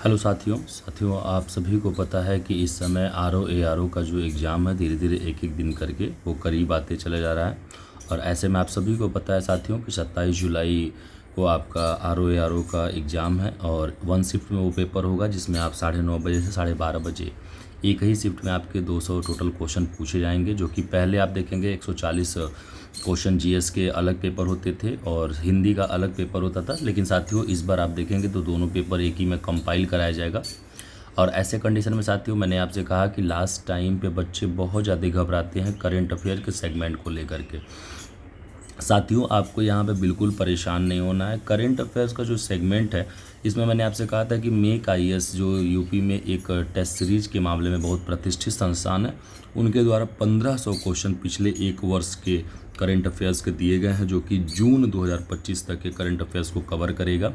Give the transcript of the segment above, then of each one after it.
Hello साथियों आप सभी को पता है कि इस समय ARO का जो एग्ज़ाम है धीरे धीरे एक एक दिन करके वो करीब आते चले जा रहा है। और ऐसे में आप सभी को पता है साथियों कि 27 जुलाई को आपका ARO का एग्ज़ाम है और 1 शिफ्ट में वो पेपर होगा जिसमें आप 9:30 बजे से 12:30 बजे एक ही शिफ्ट में आपके 200 टोटल क्वेश्चन पूछे जाएंगे। जो कि पहले आप देखेंगे 140 क्वेश्चन जीएस के अलग पेपर होते थे और हिंदी का अलग पेपर होता था, लेकिन साथियों इस बार आप देखेंगे तो दोनों पेपर एक ही में कंपाइल कराया जाएगा। और ऐसे कंडीशन में साथियों मैंने आपसे कहा कि लास्ट टाइम पे बच्चे बहुत ज़्यादा घबराते हैं करेंट अफेयर के सेगमेंट को लेकर के। साथियों आपको यहाँ पे बिल्कुल परेशान नहीं होना है। करेंट अफेयर्स का जो सेगमेंट है इसमें मैंने आपसे कहा था कि मेक आईएएस जो यूपी में एक टेस्ट सीरीज के मामले में बहुत प्रतिष्ठित संस्थान है, उनके द्वारा 1500 क्वेश्चन पिछले एक वर्ष के करेंट अफेयर्स के दिए गए हैं जो कि जून 2025 तक के करेंट अफेयर्स को कवर करेगा।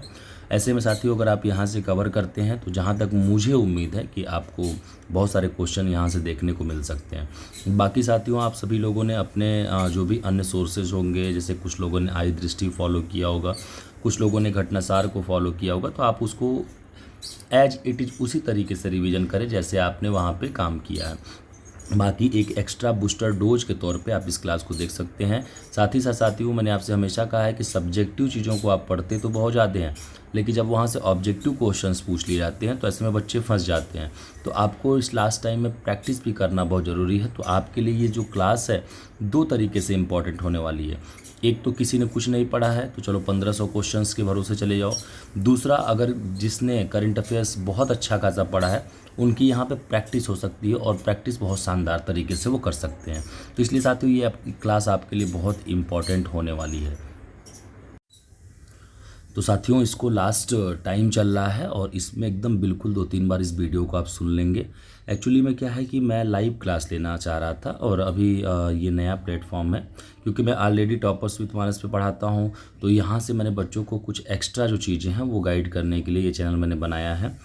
ऐसे में साथियों अगर आप यहाँ से कवर करते हैं तो जहाँ तक मुझे उम्मीद है कि आपको बहुत सारे क्वेश्चन यहाँ से देखने को मिल सकते हैं। बाकी साथियों आप सभी लोगों ने अपने जो भी अन्य सोर्सेज होंगे, जैसे कुछ लोगों ने आई दृष्टि फॉलो किया होगा, कुछ लोगों ने घटनासार को फॉलो किया होगा, तो आप उसको एज इट इज़ उसी तरीके से रिवीजन करें जैसे आपने वहाँ पे काम किया है। बाकी एक एक्स्ट्रा बूस्टर डोज के तौर पे आप इस क्लास को देख सकते हैं। साथ ही साथ साथियों मैंने आपसे हमेशा कहा है कि सब्जेक्टिव चीज़ों को आप पढ़ते तो बहुत ज़्यादा हैं, लेकिन जब वहाँ से ऑब्जेक्टिव क्वेश्चंस पूछ लिए जाते हैं तो ऐसे में बच्चे फंस जाते हैं। तो आपको इस लास्ट टाइम में प्रैक्टिस भी करना बहुत ज़रूरी है। तो आपके लिए ये जो क्लास है 2 तरीके से इम्पॉर्टेंट होने वाली है। एक तो किसी ने कुछ नहीं पढ़ा है तो चलो 1500 क्वेश्चंस के भरोसे चले जाओ। दूसरा, अगर जिसने करंट अफेयर्स बहुत अच्छा खासा पढ़ा है उनकी यहाँ पे प्रैक्टिस हो सकती है और प्रैक्टिस बहुत शानदार तरीके से वो कर सकते हैं। तो इसलिए साथियों ये आपकी क्लास आपके लिए बहुत इम्पॉर्टेंट होने वाली है। तो साथियों इसको लास्ट टाइम चल रहा है और इसमें एकदम बिल्कुल 2-3 बार इस वीडियो को आप सुन लेंगे। एक्चुअली में क्या है कि मैं लाइव क्लास लेना चाह रहा था और अभी ये नया प्लेटफॉर्म है क्योंकि मैं ऑलरेडी टॉपर्स विद मानस पे पढ़ाता हूँ, तो यहाँ से मैंने बच्चों को कुछ एक्स्ट्रा जो चीज़ें हैं वो गाइड करने के लिए ये चैनल मैंने बनाया है।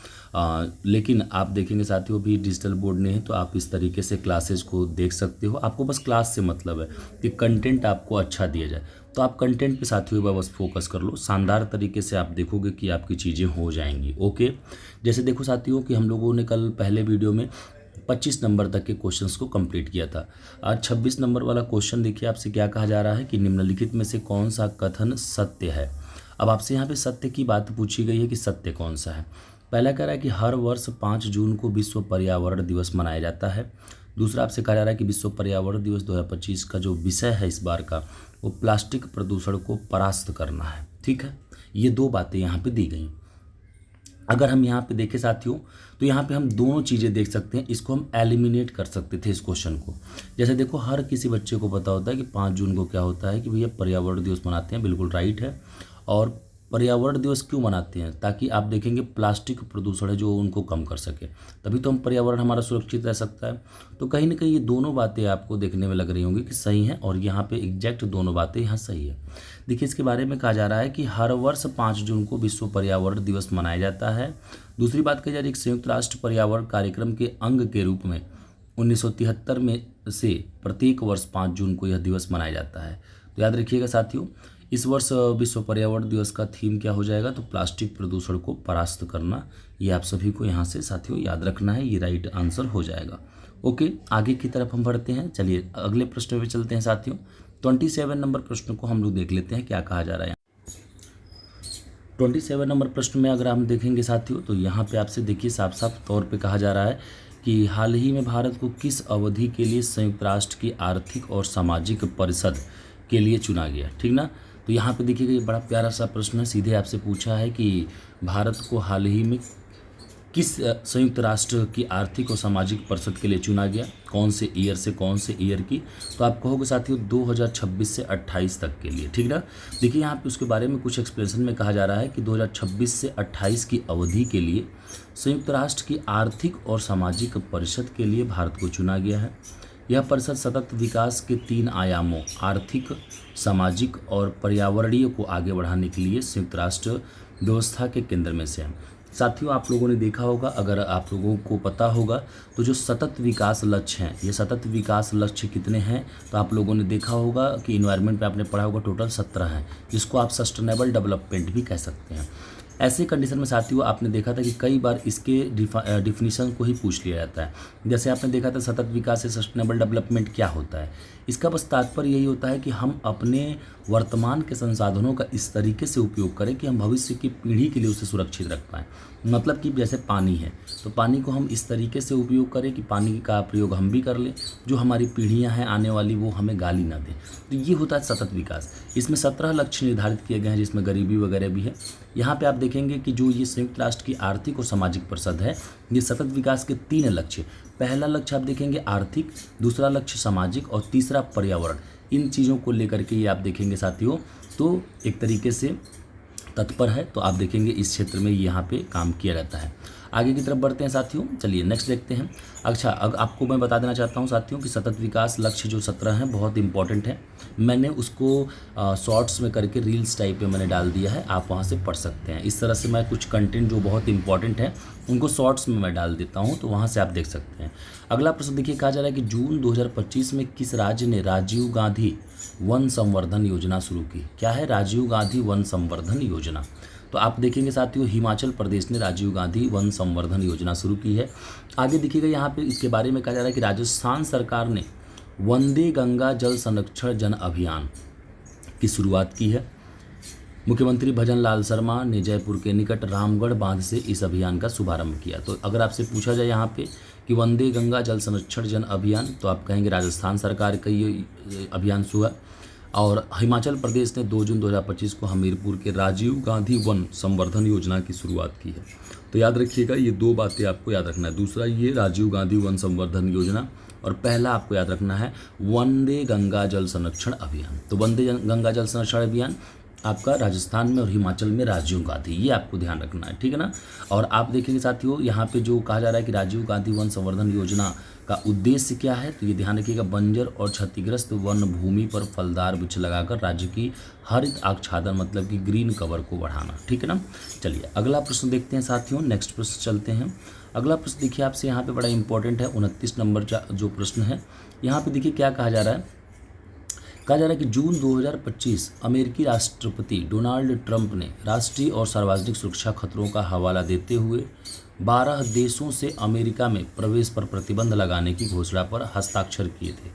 लेकिन आप देखेंगे साथियों भी डिजिटल बोर्ड नहीं है तो आप इस तरीके से क्लासेज को देख सकते हो। आपको बस क्लास से मतलब है कि कंटेंट आपको अच्छा दिया जाए, तो आप कंटेंट पे साथियों बस फोकस कर लो। शानदार तरीके से आप देखोगे कि आपकी चीज़ें हो जाएंगी। ओके, जैसे देखो साथियों कि हम लोगों ने कल पहले वीडियो में 25 नंबर तक के क्वेश्चंस को कंप्लीट किया था। आज 26 नंबर वाला क्वेश्चन देखिए आपसे क्या कहा जा रहा है कि निम्नलिखित में से कौन सा कथन सत्य है। अब आपसे यहाँ पे सत्य की बात पूछी गई है कि सत्य कौन सा है। पहला कह रहा है कि हर वर्ष 5 जून को विश्व पर्यावरण दिवस मनाया जाता है। दूसरा आपसे कहा जा रहा है कि विश्व पर्यावरण दिवस 2025 का जो विषय है इस बार का वो प्लास्टिक प्रदूषण को परास्त करना है। ठीक है, ये 2 बातें यहाँ पे दी गई। अगर हम यहाँ पे देखें साथियों तो यहाँ पे हम दोनों चीज़ें देख सकते हैं। इसको हम एलिमिनेट कर सकते थे इस क्वेश्चन को। जैसे देखो हर किसी बच्चे को पता होता है कि 5 जून को क्या होता है कि भैया पर्यावरण दिवस मनाते हैं, बिल्कुल राइट है। और पर्यावरण दिवस क्यों मनाते हैं? ताकि आप देखेंगे प्लास्टिक प्रदूषण है जो उनको कम कर सके, तभी तो हम पर्यावरण हमारा सुरक्षित रह सकता है। तो कहीं ना कहीं ये दोनों बातें आपको देखने में लग रही होंगी कि सही हैं और यहाँ पे एग्जैक्ट दोनों बातें यहाँ सही है। देखिए इसके बारे में कहा जा रहा है कि हर वर्ष 5 जून को विश्व पर्यावरण दिवस मनाया जाता है। दूसरी बात कही जा रही है कि संयुक्त राष्ट्र पर्यावरण कार्यक्रम के अंग के रूप में 1973 में से प्रत्येक वर्ष 5 जून को यह दिवस मनाया जाता है। तो याद रखिएगा साथियों, इस वर्ष विश्व पर्यावरण दिवस का थीम क्या हो जाएगा? तो प्लास्टिक प्रदूषण को परास्त करना। ये आप सभी को यहाँ से साथियों याद रखना है, ये राइट आंसर हो जाएगा। ओके, आगे की तरफ हम बढ़ते हैं। चलिए अगले प्रश्न पे चलते हैं साथियों। 27 नंबर प्रश्न को हम लोग देख लेते हैं क्या कहा जा रहा है। 27 नंबर प्रश्न में अगर हम देखेंगे साथियों तो यहाँ पे आपसे देखिए साफ साफ तौर पे कहा जा रहा है कि हाल ही में भारत को किस अवधि के लिए संयुक्त राष्ट्र की आर्थिक और सामाजिक परिषद के लिए चुना गया। ठीक ना, तो यहाँ पे देखिएगा ये बड़ा प्यारा सा प्रश्न है। सीधे आपसे पूछा है कि भारत को हाल ही में किस संयुक्त राष्ट्र की आर्थिक और सामाजिक परिषद के लिए चुना गया, कौन से ईयर से कौन से ईयर की? तो आप कहोगे साथियों 2026 से 28 तक के लिए। ठीक ना, देखिए यहाँ पे उसके बारे में कुछ एक्सप्लेनेशन में कहा जा रहा है कि 2026 से 28 की अवधि के लिए संयुक्त राष्ट्र की आर्थिक और सामाजिक परिषद के लिए भारत को चुना गया है। यह परिषद सतत विकास के 3 आयामों आर्थिक, सामाजिक और पर्यावरणीय को आगे बढ़ाने के लिए संयुक्त राष्ट्र व्यवस्था के केंद्र में से है। साथियों आप लोगों ने देखा होगा, अगर आप लोगों को पता होगा तो जो सतत विकास लक्ष्य हैं, ये सतत विकास लक्ष्य कितने हैं? तो आप लोगों ने देखा होगा कि इन्वायरमेंट पे आपने पढ़ा होगा टोटल 17 हैं, जिसको आप सस्टेनेबल डेवलपमेंट भी कह सकते हैं। ऐसे कंडीशन में साथियों आपने देखा था कि कई बार इसके डिफिनीशन को ही पूछ लिया जाता है। जैसे आपने देखा था सतत विकास से सस्टेनेबल डेवलपमेंट क्या होता है। इसका बस तात्पर्य यही होता है कि हम अपने वर्तमान के संसाधनों का इस तरीके से उपयोग करें कि हम भविष्य की पीढ़ी के लिए उसे सुरक्षित रख पाएँ। मतलब कि जैसे पानी है तो पानी को हम इस तरीके से उपयोग करें कि पानी का प्रयोग हम भी कर लें, जो हमारी पीढ़ियां हैं आने वाली वो हमें गाली ना दें। तो ये होता है सतत विकास। इसमें 17 लक्ष्य निर्धारित किए गए हैं जिसमें गरीबी वगैरह भी है। यहाँ पे आप देखेंगे कि जो ये संयुक्त राष्ट्र की आर्थिक और सामाजिक परिषद है, ये सतत विकास के 3 लक्ष्य, पहला लक्ष्य आप देखेंगे आर्थिक, दूसरा लक्ष्य सामाजिक और तीसरा पर्यावरण। इन चीज़ों को लेकर के ये आप देखेंगे साथियों तो एक तरीके से तत्पर है। तो आप देखेंगे इस क्षेत्र में यहाँ पे काम किया जाता है। आगे की तरफ बढ़ते हैं साथियों, चलिए नेक्स्ट देखते हैं। अच्छा, अब आपको मैं बता देना चाहता हूँ साथियों कि सतत विकास लक्ष्य जो 17 हैं बहुत इंपॉर्टेंट है। मैंने उसको शॉर्ट्स में करके रील्स टाइप में मैंने डाल दिया है, आप वहाँ से पढ़ सकते हैं। इस तरह से मैं कुछ कंटेंट जो बहुत इंपॉर्टेंट है उनको शॉर्ट्स में मैं डाल देता हूँ, तो वहाँ से आप देख सकते हैं। अगला प्रश्न देखिए, कहा जा रहा है कि जून 2025 में किस राज्य ने राजीव गांधी वन संवर्धन योजना शुरू की। क्या है राजीव गांधी वन संवर्धन योजना? तो आप देखेंगे साथियों हिमाचल प्रदेश ने राजीव गांधी वन संवर्धन योजना शुरू की है। आगे देखिएगा यहाँ पे इसके बारे में कहा जा रहा है कि राजस्थान सरकार ने वंदे गंगा जल संरक्षण जन अभियान की शुरुआत की है। मुख्यमंत्री भजन लाल शर्मा ने जयपुर के निकट रामगढ़ बांध से इस अभियान का शुभारंभ किया। तो अगर आपसे पूछा जाए यहाँ पे कि वंदे गंगा जल संरक्षण जन अभियान, तो आप कहेंगे राजस्थान सरकार का ये अभियान शुरू है। और हिमाचल प्रदेश ने 2 जून 2025 को हमीरपुर के राजीव गांधी वन संवर्धन योजना की शुरुआत की है। तो याद रखिएगा ये 2 बातें आपको याद रखना है, दूसरा ये राजीव गांधी वन संवर्धन योजना और पहला आपको याद रखना है वंदे गंगा जल संरक्षण अभियान। तो वंदे गंगा जल संरक्षण अभियान आपका राजस्थान में और हिमाचल में राजीव गांधी, ये आपको ध्यान रखना है, ठीक है ना। और आप देखेंगे साथियों यहाँ पे जो कहा जा रहा है कि राजीव गांधी वन संवर्धन योजना का उद्देश्य क्या है, तो ये ध्यान रखिएगा बंजर और क्षतिग्रस्त वन भूमि पर फलदार वृक्ष लगाकर राज्य की हरित आच्छादन मतलब कि ग्रीन कवर को बढ़ाना, ठीक है ना। चलिए अगला प्रश्न देखते हैं साथियों, नेक्स्ट प्रश्न चलते हैं। अगला प्रश्न देखिए आपसे यहाँ पे बड़ा इंपॉर्टेंट है, 29 नंबर जो प्रश्न है यहाँ पे देखिए क्या कहा जा रहा है। कहा जा रहा है कि जून 2025 अमेरिकी राष्ट्रपति डोनाल्ड ट्रंप ने राष्ट्रीय और सार्वजनिक सुरक्षा खतरों का हवाला देते हुए 12 देशों से अमेरिका में प्रवेश पर प्रतिबंध लगाने की घोषणा पर हस्ताक्षर किए थे।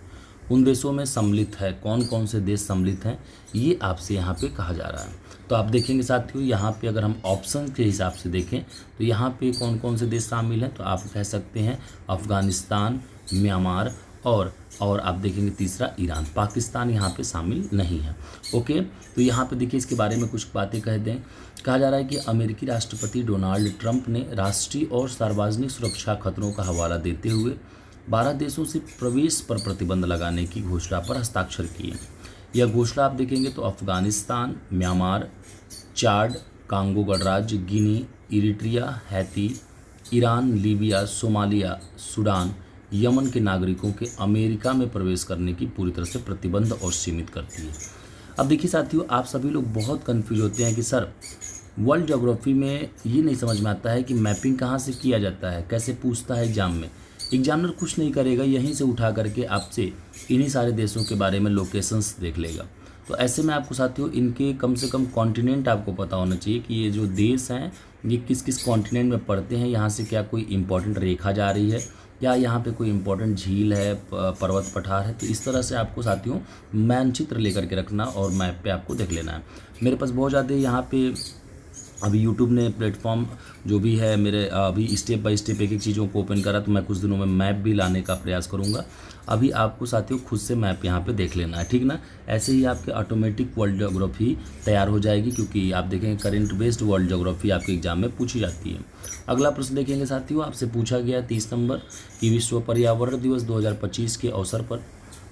उन देशों में सम्मिलित है, कौन कौन से देश सम्मिलित हैं ये आपसे यहाँ पे कहा जा रहा है। तो आप देखेंगे साथियों यहाँ पे अगर हम ऑप्शन के हिसाब से देखें तो यहाँ पे कौन कौन से देश शामिल हैं, तो आप कह सकते हैं अफ़गानिस्तान, म्यांमार और आप देखेंगे तीसरा ईरान। पाकिस्तान यहाँ पे शामिल नहीं है। ओके, तो यहाँ पे देखिए इसके बारे में कुछ बातें कह दें। कहा जा रहा है कि अमेरिकी राष्ट्रपति डोनाल्ड ट्रंप ने राष्ट्रीय और सार्वजनिक सुरक्षा खतरों का हवाला देते हुए 12 देशों से प्रवेश पर प्रतिबंध लगाने की घोषणा पर हस्ताक्षर किए। यह घोषणा आप देखेंगे तो अफ़गानिस्तान, म्यांमार, चाड, कांगो गणराज्य, Guinea, Eritrea, Haiti, Iran, Libya, Somalia, Sudan, Yemen के नागरिकों के अमेरिका में प्रवेश करने की पूरी तरह से प्रतिबंध और सीमित करती है। अब देखिए साथियों आप सभी लोग बहुत कंफ्यूज होते हैं कि सर वर्ल्ड ज्योग्राफी में ये नहीं समझ में आता है कि मैपिंग कहाँ से किया जाता है, कैसे पूछता है एग्जाम में। एग्जामिनर कुछ नहीं करेगा, यहीं से उठा करके आपसे इन्हीं सारे देशों के बारे में लोकेशंस देख लेगा। तो ऐसे में आपको साथियों इनके कम से कम कॉन्टिनेंट आपको पता होना चाहिए कि ये जो देश हैं ये किस किस कॉन्टिनेंट में पड़ते हैं, यहाँ से क्या कोई इंपॉर्टेंट रेखा जा रही है या यहाँ पे कोई इंपॉर्टेंट झील है, पर्वत पठार है। तो इस तरह से आपको साथियों मानचित्र लेकर के रखना और मैप पे आपको देख लेना है। मेरे पास बहुत ज़्यादा यहाँ पे अभी यूट्यूब ने प्लेटफॉर्म जो भी है मेरे अभी स्टेप बाय स्टेप एक एक चीज़ों को ओपन करा, तो मैं कुछ दिनों में मैप भी लाने का प्रयास करूँगा। अभी आपको साथियों खुद से मैप यहाँ पे देख लेना है, ठीक ना। ऐसे ही आपके ऑटोमेटिक वर्ल्ड ज्योग्राफी तैयार हो जाएगी, क्योंकि आप देखेंगे करंट बेस्ड वर्ल्ड ज्योग्राफी आपके एग्जाम में पूछी जाती है। अगला प्रश्न देखेंगे साथियों, आपसे पूछा गया 30 नंबर कि विश्व पर्यावरण दिवस 2025 के अवसर पर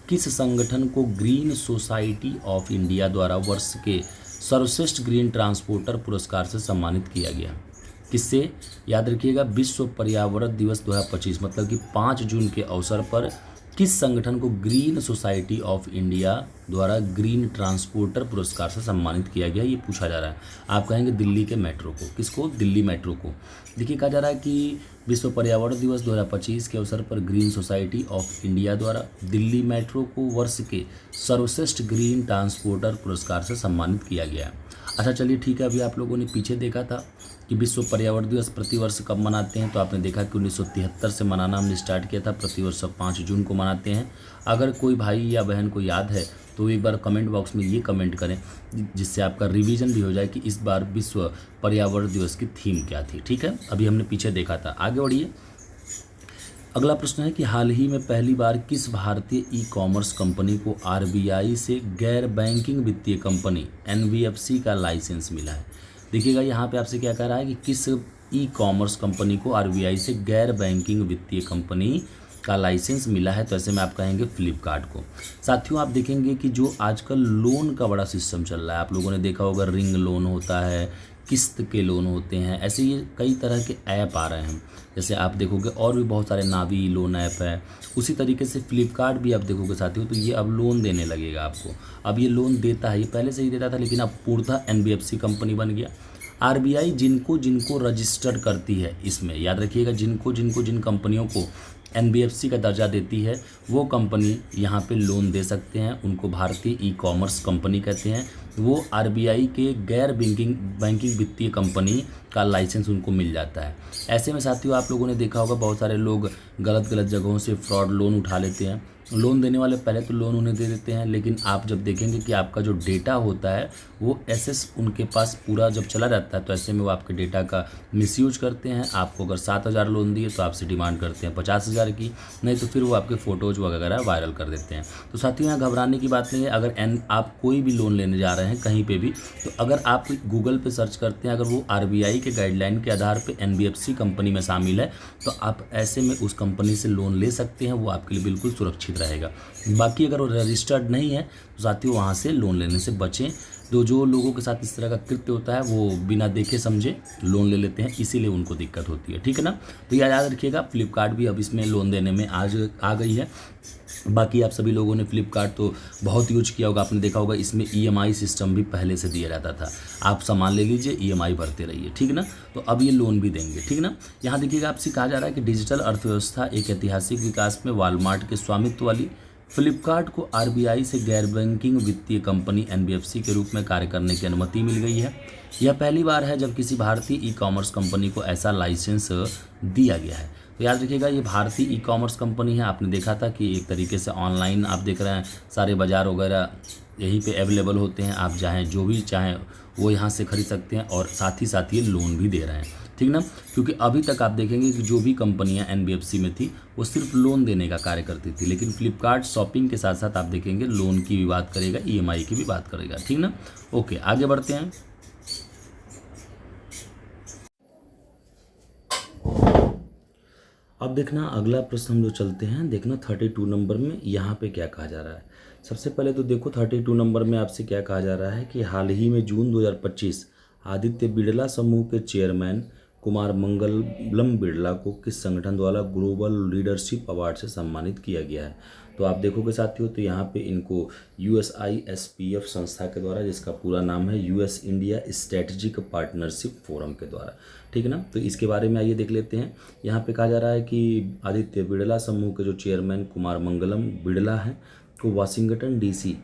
किस संगठन को ग्रीन सोसाइटी ऑफ इंडिया द्वारा वर्ष के सर्वश्रेष्ठ ग्रीन ट्रांसपोर्टर पुरस्कार से सम्मानित किया गया। किससे, याद रखिएगा विश्व पर्यावरण दिवस 2025 मतलब कि 5 जून के अवसर पर किस संगठन को ग्रीन सोसाइटी ऑफ इंडिया द्वारा ग्रीन ट्रांसपोर्टर पुरस्कार से सम्मानित किया गया, ये पूछा जा रहा है। आप कहेंगे दिल्ली के मेट्रो को। किसको, दिल्ली मेट्रो को। देखिए कहा जा रहा है कि विश्व पर्यावरण दिवस 2025 के अवसर पर ग्रीन सोसाइटी ऑफ इंडिया द्वारा दिल्ली मेट्रो को वर्ष के सर्वश्रेष्ठ ग्रीन ट्रांसपोर्टर पुरस्कार से सम्मानित किया गया। अच्छा चलिए ठीक है, अभी आप लोगों ने पीछे देखा था कि विश्व पर्यावरण दिवस प्रतिवर्ष कब मनाते हैं, तो आपने देखा कि 1973 से मनाना हमने स्टार्ट किया था, प्रतिवर्ष 5 जून को मनाते हैं। अगर कोई भाई या बहन को याद है तो एक बार कमेंट बॉक्स में ये कमेंट करें, जिससे आपका रिवीजन भी हो जाए कि इस बार विश्व पर्यावरण दिवस की थीम क्या थी। ठीक है, अभी हमने पीछे देखा था। आगे बढ़िए। अगला प्रश्न है कि हाल ही में पहली बार किस भारतीय ई कॉमर्स कंपनी को आरबीआई से गैर बैंकिंग वित्तीय कंपनी एनबीएफसी का लाइसेंस मिला है। देखिएगा यहाँ पे आपसे क्या कह रहा है कि किस ई कॉमर्स कंपनी को आरबीआई से गैर बैंकिंग वित्तीय कंपनी का लाइसेंस मिला है, तो ऐसे में आप कहेंगे फ्लिपकार्ट को। साथियों, आप देखेंगे कि जो आजकल लोन का बड़ा सिस्टम चल रहा है, आप लोगों ने देखा होगा, रिंग लोन होता है, किस्त के लोन होते हैं, ऐसे ये कई तरह के ऐप आ रहे हैं। जैसे आप देखोगे और भी बहुत सारे नावी लोन ऐप है, उसी तरीके से फ्लिपकार्ट भी आप देखोगे साथियों, तो ये अब लोन देने लगेगा आपको। अब ये लोन देता है, ये पहले से ही देता था, लेकिन अब पूर्णतः एनबीएफसी कंपनी बन गया। आरबीआई जिनको जिनको रजिस्टर्ड करती है, इसमें याद रखिएगा, जिन कंपनियों को एनबीएफसी का दर्जा देती है वो कंपनी यहाँ पे लोन दे सकते हैं, उनको भारतीय ई कॉमर्स कंपनी कहते हैं। वो आरबीआई के गैर बैंकिंग वित्तीय कंपनी का लाइसेंस उनको मिल जाता है। ऐसे में साथियों, आप लोगों ने देखा होगा बहुत सारे लोग गलत जगहों से फ्रॉड लोन उठा लेते हैं। लोन देने वाले पहले तो लोन उन्हें दे देते हैं, लेकिन आप जब देखेंगे कि आपका जो डेटा होता है वो एसेस उनके पास पूरा जब चला जाता है, तो ऐसे में वो आपके डेटा का मिसयूज करते हैं। आपको अगर 7,000 लोन दिए तो आपसे डिमांड करते हैं 50,000 की, नहीं तो फिर वो आपके फ़ोटोज़ वगैरह वायरल कर देते हैं। तो साथियों, यहाँ घबराने की बात नहीं है। अगर आप कोई भी लोन लेने जा रहे हैं कहीं पे भी, तो अगर आप गूगल पे सर्च करते हैं, अगर वो आरबीआई के गाइडलाइन के आधार पे एनबीएफसी कंपनी में शामिल है, तो आप ऐसे में उस कंपनी से लोन ले सकते हैं, वो आपके लिए बिल्कुल सुरक्षित रहेगा। बाकी अगर वो रजिस्टर्ड नहीं है तो साथियों वहाँ से लोन लेने से बचें। जो लोगों के साथ इस तरह का कृत्य होता है वो बिना देखे समझे लोन ले लेते हैं, इसीलिए उनको दिक्कत होती है। ठीक है ना, तो याद रखिएगा, फ्लिपकार्ट भी अब इसमें लोन देने में आज आ गई है। बाकी आप सभी लोगों ने फ्लिपकार्ट तो बहुत यूज किया होगा, आपने देखा होगा इसमें ईएमआई सिस्टम भी पहले से दिया जाता था। आप सामान ले लीजिए, ईएमआई भरते रहिए, ठीक ना। तो अब ये लोन भी देंगे, ठीक ना। यहाँ देखिएगा, आपसे कहा जा रहा है कि डिजिटल अर्थव्यवस्था एक ऐतिहासिक विकास में वॉलमार्ट के स्वामित्व वाली फ्लिपकार्ट को आरबीआई से गैर बैंकिंग वित्तीय कंपनी एनबीएफसी के रूप में कार्य करने की अनुमति मिल गई है। यह पहली बार है जब किसी भारतीय ई कॉमर्स कंपनी को ऐसा लाइसेंस दिया गया है। तो याद रखिएगा, ये भारतीय ई कॉमर्स कंपनी है। आपने देखा था कि एक तरीके से ऑनलाइन आप देख रहे हैं, सारे बाज़ार वगैरह यहीं पे अवेलेबल होते हैं, आप चाहें जो भी चाहें वो यहाँ से खरीद सकते हैं, और साथ ही ये लोन भी दे रहे हैं, ठीक ना। क्योंकि अभी तक आप देखेंगे कि जो भी कंपनियां एनबीएफसी में थी वो सिर्फ लोन देने का कार्य करती थी, लेकिन फ्लिपकार्ट शॉपिंग के साथ साथ आप देखेंगे लोन की भी बात करेगा, ईएमआई की भी बात करेगा, ठीक ना। ओके, आगे बढ़ते हैं। अब देखना अगला प्रश्न हम लोग चलते हैं, देखना 32 नंबर में यहाँ पे क्या कहा जा रहा है। सबसे पहले तो देखो 32 नंबर में आपसे क्या कहा जा रहा है कि हाल ही में जून 2025 आदित्य बिड़ला समूह के चेयरमैन कुमार मंगलम बिड़ला को किस संगठन द्वारा ग्लोबल लीडरशिप अवार्ड से सम्मानित किया गया है। तो आप देखोगे साथियों, तो यहाँ पे इनको USISPF संस्था के द्वारा, जिसका पूरा नाम है US India strategic partnership forum के द्वारा, ठीक है ना। तो इसके बारे में आइए देख लेते हैं। यहाँ पे कहा जा रहा है कि आदित्य बिड़ला समूह के जो चेयरमैन कुमार मंगलम बिड़ला हैं को वाशिंगटन DC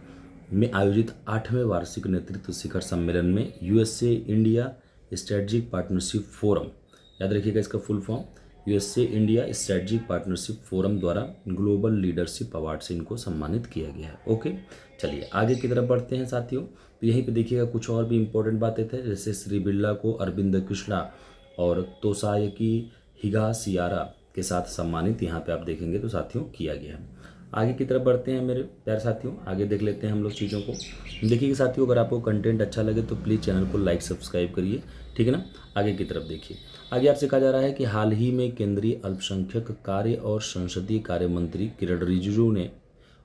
में आयोजित 8वें वार्षिक नेतृत्व शिखर सम्मेलन में USA India strategic partnership forum, याद रखिएगा इसका full form, USA India strategic partnership forum द्वारा ग्लोबल लीडरशिप अवार्ड से इनको सम्मानित किया गया है। ओके, चलिए आगे की तरफ बढ़ते हैं साथियों। तो यहीं पे देखिएगा कुछ और भी इंपॉर्टेंट बातें थे, जैसे श्री बिड़ला को अरविंद कृष्णा और तोसायकी हिगासियारा के साथ सम्मानित यहाँ पे आप देखेंगे तो साथियों किया गया है। आगे की तरफ बढ़ते हैं मेरे प्यारे साथियों, आगे देख लेते हैं हम लोग चीज़ों को। देखिए साथियों, अगर आपको कंटेंट अच्छा लगे तो प्लीज़ चैनल को लाइक सब्सक्राइब करिए, ठीक है ना। आगे की तरफ देखिए, आगे आपसे कहा जा रहा है कि हाल ही में केंद्रीय अल्पसंख्यक कार्य और संसदीय कार्य मंत्री किरण रिजिजू ने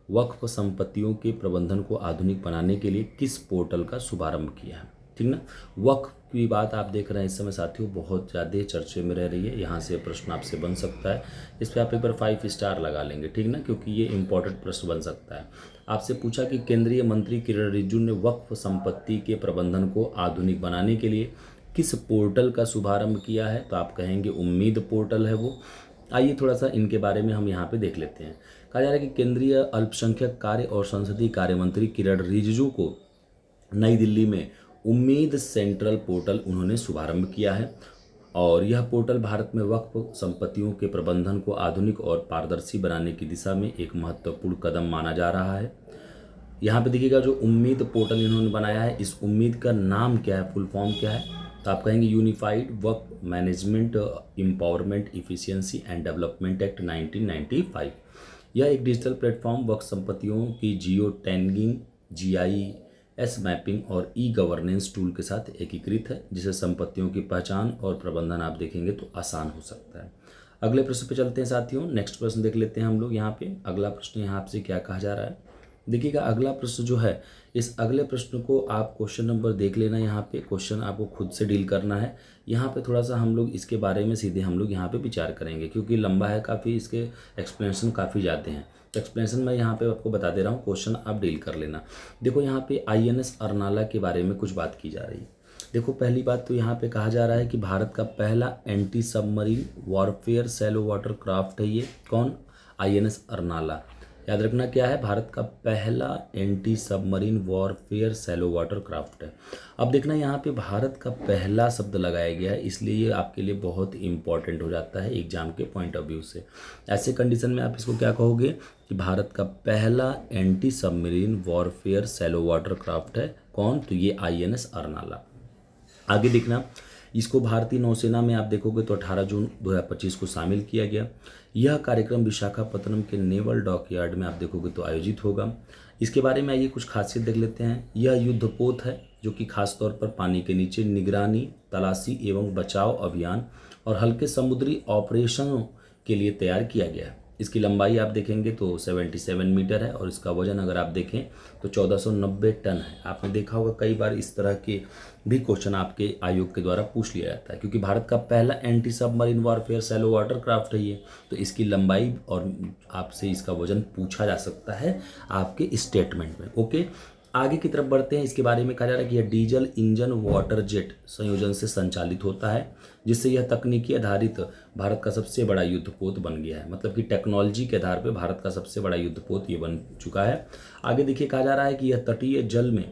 वक्फ संपत्तियों के प्रबंधन को आधुनिक बनाने के लिए किस पोर्टल का शुभारंभ किया है, ठीक ना। वक्फ की बात आप देख रहे हैं इस समय साथियों बहुत ज़्यादा चर्चे में रह रही है, यहाँ से प्रश्न आपसे बन सकता है, इस पर आप एक बार 5 स्टार लगा लेंगे, ठीक ना, क्योंकि ये इंपॉर्टेंट प्रश्न बन सकता है। आपसे पूछा कि केंद्रीय मंत्री किरण रिजिजू ने वक्फ संपत्ति के प्रबंधन को आधुनिक बनाने के लिए किस पोर्टल का शुभारंभ किया है, तो आप कहेंगे उम्मीद पोर्टल है वो। आइए थोड़ा सा इनके बारे में हम यहाँ पे देख लेते हैं। कहा जा रहा है कि केंद्रीय अल्पसंख्यक कार्य और संसदीय कार्य मंत्री किरण रिजिजू को नई दिल्ली में उम्मीद सेंट्रल पोर्टल उन्होंने शुभारंभ किया है और यह पोर्टल भारत में वक्फ संपत्तियों के प्रबंधन को आधुनिक और पारदर्शी बनाने की दिशा में एक महत्वपूर्ण कदम माना जा रहा है। यहाँ पे देखिएगा जो उम्मीद पोर्टल इन्होंने बनाया है, इस उम्मीद का नाम क्या है, फुल फॉर्म क्या है, तो आप कहेंगे unified work management empowerment efficiency and development act 1995। यह एक डिजिटल प्लेटफॉर्म वर्क संपत्तियों की जियो टैगिंग, GIS मैपिंग और गवर्नेंस टूल के साथ एकीकृत है, जिससे संपत्तियों की पहचान और प्रबंधन आप देखेंगे तो आसान हो सकता है। अगले प्रश्न पे चलते हैं साथियों। नेक्स्ट प्रश्न देख लेते हैं हम लोग। यहाँ पे अगला प्रश्न यहाँ आपसे क्या कहा जा रहा है, देखिएगा अगला प्रश्न जो है, इस अगले प्रश्न को आप क्वेश्चन नंबर देख लेना। यहाँ पे क्वेश्चन आपको खुद से डील करना है। यहाँ पे थोड़ा सा हम लोग इसके बारे में सीधे हम लोग यहाँ पे विचार करेंगे, क्योंकि लंबा है काफ़ी, इसके एक्सप्लेनेशन काफ़ी ज़्यादा हैं। तो एक्सप्लेनेशन मैं यहाँ पे आपको बता दे रहा हूँ, क्वेश्चन आप डील कर लेना। देखो यहाँ पे INS अरनाला के बारे में कुछ बात की जा रही है। देखो पहली बात तो यहाँ पे कहा जा रहा है कि भारत का पहला anti submarine warfare shallow water craft है ये। कौन? INS अरनाला। याद रखना क्या है, भारत का पहला anti submarine warfare shallow water craft है। अब देखना यहाँ पे भारत का पहला शब्द लगाया गया है, इसलिए ये आपके लिए बहुत इंपॉर्टेंट हो जाता है एग्जाम के पॉइंट ऑफ व्यू से। ऐसे कंडीशन में आप इसको क्या कहोगे कि भारत का पहला anti submarine warfare shallow water craft है। कौन? तो ये INS अरनाला। आगे देखना, इसको भारतीय नौसेना में आप देखोगे तो 18 जून 2025 को शामिल किया गया। यह कार्यक्रम विशाखापत्तनम के नेवल डॉकयार्ड में आप देखोगे तो आयोजित होगा। इसके बारे में आइए कुछ खासियत देख लेते हैं। यह युद्धपोत है जो कि खासतौर पर पानी के नीचे निगरानी, तलाशी एवं बचाव अभियान और हल्के समुद्री ऑपरेशनों के लिए तैयार किया गया है। इसकी लंबाई आप देखेंगे तो 77 मीटर है और इसका वजन अगर आप देखें तो 1490 टन है। आपने देखा होगा कई बार इस तरह के भी क्वेश्चन आपके आयोग के द्वारा पूछ लिया जाता है, क्योंकि भारत का पहला anti submarine warfare shallow water craft है ये, तो इसकी लंबाई और आपसे इसका वजन पूछा जा सकता है आपके स्टेटमेंट में। ओके, आगे की तरफ बढ़ते हैं। इसके बारे में कहा जा रहा है कि यह डीजल इंजन वाटर जेट संयोजन से संचालित होता है, जिससे यह तकनीकी आधारित भारत का सबसे बड़ा युद्धपोत बन गया है। मतलब कि टेक्नोलॉजी के आधार पर भारत का सबसे बड़ा युद्धपोत ये बन चुका है। आगे देखिए कहा जा रहा है कि यह तटीय जल में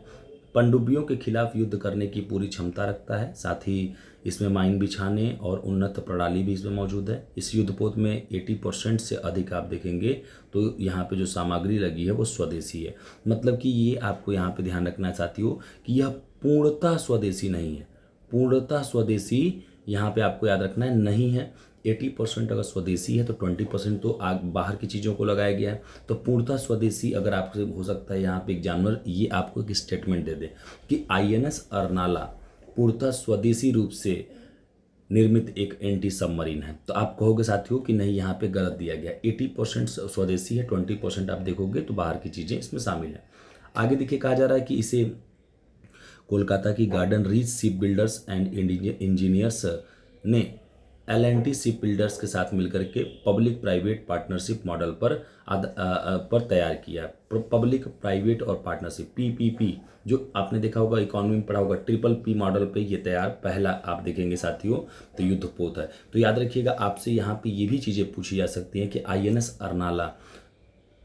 पनडुब्बियों के खिलाफ युद्ध करने की पूरी क्षमता रखता है। साथ ही इसमें माइन बिछाने और उन्नत प्रणाली भी इसमें मौजूद है। इस युद्धपोत में 80% से अधिक आप देखेंगे तो यहाँ पे जो सामग्री लगी है वो स्वदेशी है। मतलब कि ये आपको यहाँ पे ध्यान रखना है साथियों कि यह पूर्णतः स्वदेशी नहीं है। पूर्णतः स्वदेशी यहाँ पे आपको याद रखना है नहीं है। 80% अगर स्वदेशी है तो 20% तो बाहर की चीज़ों को लगाया गया है। तो पूर्णतः स्वदेशी अगर आपसे हो सकता है यहाँ पे एग्जामिनर ये आपको एक स्टेटमेंट दे दे कि INS अरनाला पूर्णतः स्वदेशी रूप से निर्मित एक एंटी सबमरीन है, तो आप कहोगे साथियों कि नहीं, यहाँ पे गलत दिया गया। 80% स्वदेशी है, 20% आप देखोगे तो बाहर की चीज़ें इसमें शामिल है। आगे देखिए कहा जा रहा है कि इसे कोलकाता की garden reach ship builders and engineers ने L&T शिप बिल्डर्स के साथ मिलकर के पब्लिक प्राइवेट पार्टनरशिप मॉडल पर तैयार किया। पब्लिक प्राइवेट और पार्टनरशिप PPP जो आपने देखा होगा, इकोनॉमी में पढ़ा होगा, PPP मॉडल पे ये तैयार पहला आप देखेंगे साथियों तो युद्धपोत है। तो याद रखिएगा आपसे यहाँ पे ये भी चीज़ें पूछी जा सकती हैं कि INS अरनाला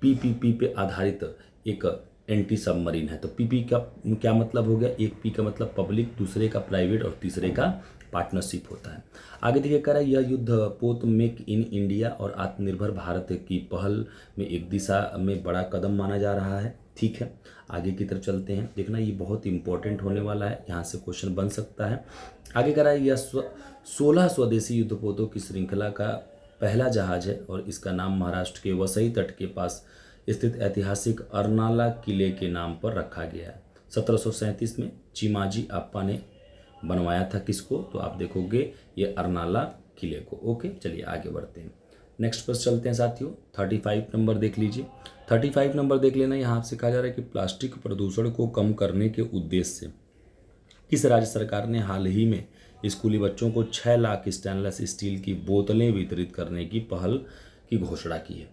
PPP पे आधारित एक एंटी सबमरीन है। तो PP का क्या मतलब हो गया, एक P का मतलब पब्लिक, दूसरे का प्राइवेट और तीसरे का पार्टनरशिप होता है। आगे देखिए कह रहा है यह युद्धपोत मेक इन इंडिया और आत्मनिर्भर भारत की पहल में एक दिशा में बड़ा कदम माना जा रहा है। ठीक है, आगे की तरफ चलते हैं। देखना ये बहुत इंपॉर्टेंट होने वाला है, यहाँ से क्वेश्चन बन सकता है। आगे कह रहा है यह 16 स्वदेशी युद्धपोतों की श्रृंखला का पहला जहाज है और इसका नाम महाराष्ट्र के वसई तट के पास स्थित ऐतिहासिक अरनाला किले के नाम पर रखा गया है। 1737 में चिमाजी अप्पा ने बनवाया था किसको, तो आप देखोगे ये अरनाला किले को। ओके, चलिए आगे बढ़ते हैं। नेक्स्ट पर चलते हैं साथियों। 35 नंबर देख लीजिए। 35 नंबर देख लेना। यहाँ आपसे कहा जा रहा है कि प्लास्टिक प्रदूषण को कम करने के उद्देश्य से किस राज्य सरकार ने हाल ही में स्कूली बच्चों को 6 लाख स्टेनलेस स्टील की बोतलें वितरित करने की पहल की घोषणा की है।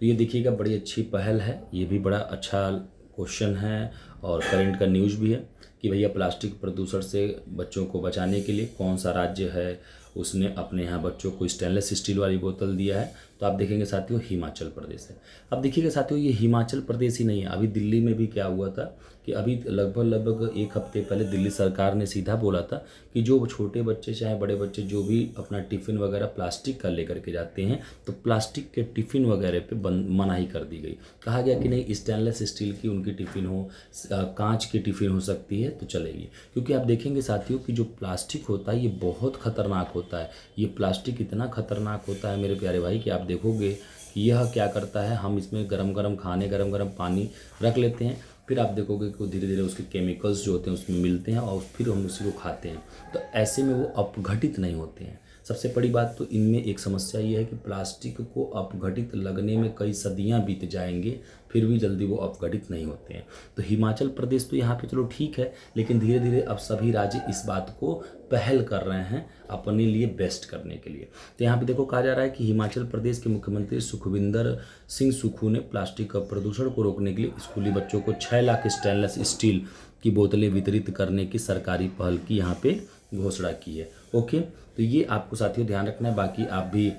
तो ये देखिएगा बड़ी अच्छी पहल है, ये भी बड़ा अच्छा क्वेश्चन है और करंट का न्यूज़ भी है कि भैया प्लास्टिक प्रदूषण से बच्चों को बचाने के लिए कौन सा राज्य है उसने अपने यहाँ बच्चों को स्टेनलेस स्टील वाली बोतल दिया है। तो आप देखेंगे साथियों हिमाचल प्रदेश है। अब देखिएगा साथियों ये हिमाचल प्रदेश ही नहीं है, अभी दिल्ली में भी क्या हुआ था कि अभी लगभग एक हफ्ते पहले दिल्ली सरकार ने सीधा बोला था कि जो छोटे बच्चे चाहे बड़े बच्चे जो भी अपना टिफ़िन वगैरह प्लास्टिक का लेकर के जाते हैं तो प्लास्टिक के टिफ़िन वगैरह पे मनाही कर दी गई। कहा गया कि नहीं स्टेनलेस स्टील की उनकी टिफ़िन हो, कांच की टिफ़िन हो सकती है तो चलेगी। क्योंकि आप देखेंगे साथियों कि जो प्लास्टिक होता है ये बहुत ख़तरनाक होता है। ये प्लास्टिक इतना ख़तरनाक होता है मेरे प्यारे भाई कि आप देखोगे कि यह क्या करता है, हम इसमें गरम गरम खाने गरम गरम पानी रख लेते हैं, फिर आप देखोगे कि धीरे धीरे उसके केमिकल्स जो होते हैं उसमें मिलते हैं और फिर हम उसी को खाते हैं। तो ऐसे में वो अपघटित नहीं होते हैं। सबसे बड़ी बात तो इनमें एक समस्या ये है कि प्लास्टिक को अपघटित लगने में कई सदियां बीत जाएंगे फिर भी जल्दी वो अपघटित नहीं होते हैं। तो हिमाचल प्रदेश तो यहाँ पे चलो ठीक है, लेकिन धीरे धीरे अब सभी राज्य इस बात को पहल कर रहे हैं अपने लिए बेस्ट करने के लिए। तो यहाँ पे देखो कहा जा रहा है कि हिमाचल प्रदेश के मुख्यमंत्री सुखविंदर सिंह सुक्खू ने प्लास्टिक का प्रदूषण को रोकने के लिए स्कूली बच्चों को 6 लाख स्टेनलेस स्टील की बोतलें वितरित करने की सरकारी पहल की यहाँ पे घोषणा की है। ओके, तो ये आपको साथियों ध्यान रखना है। बाकी आप भी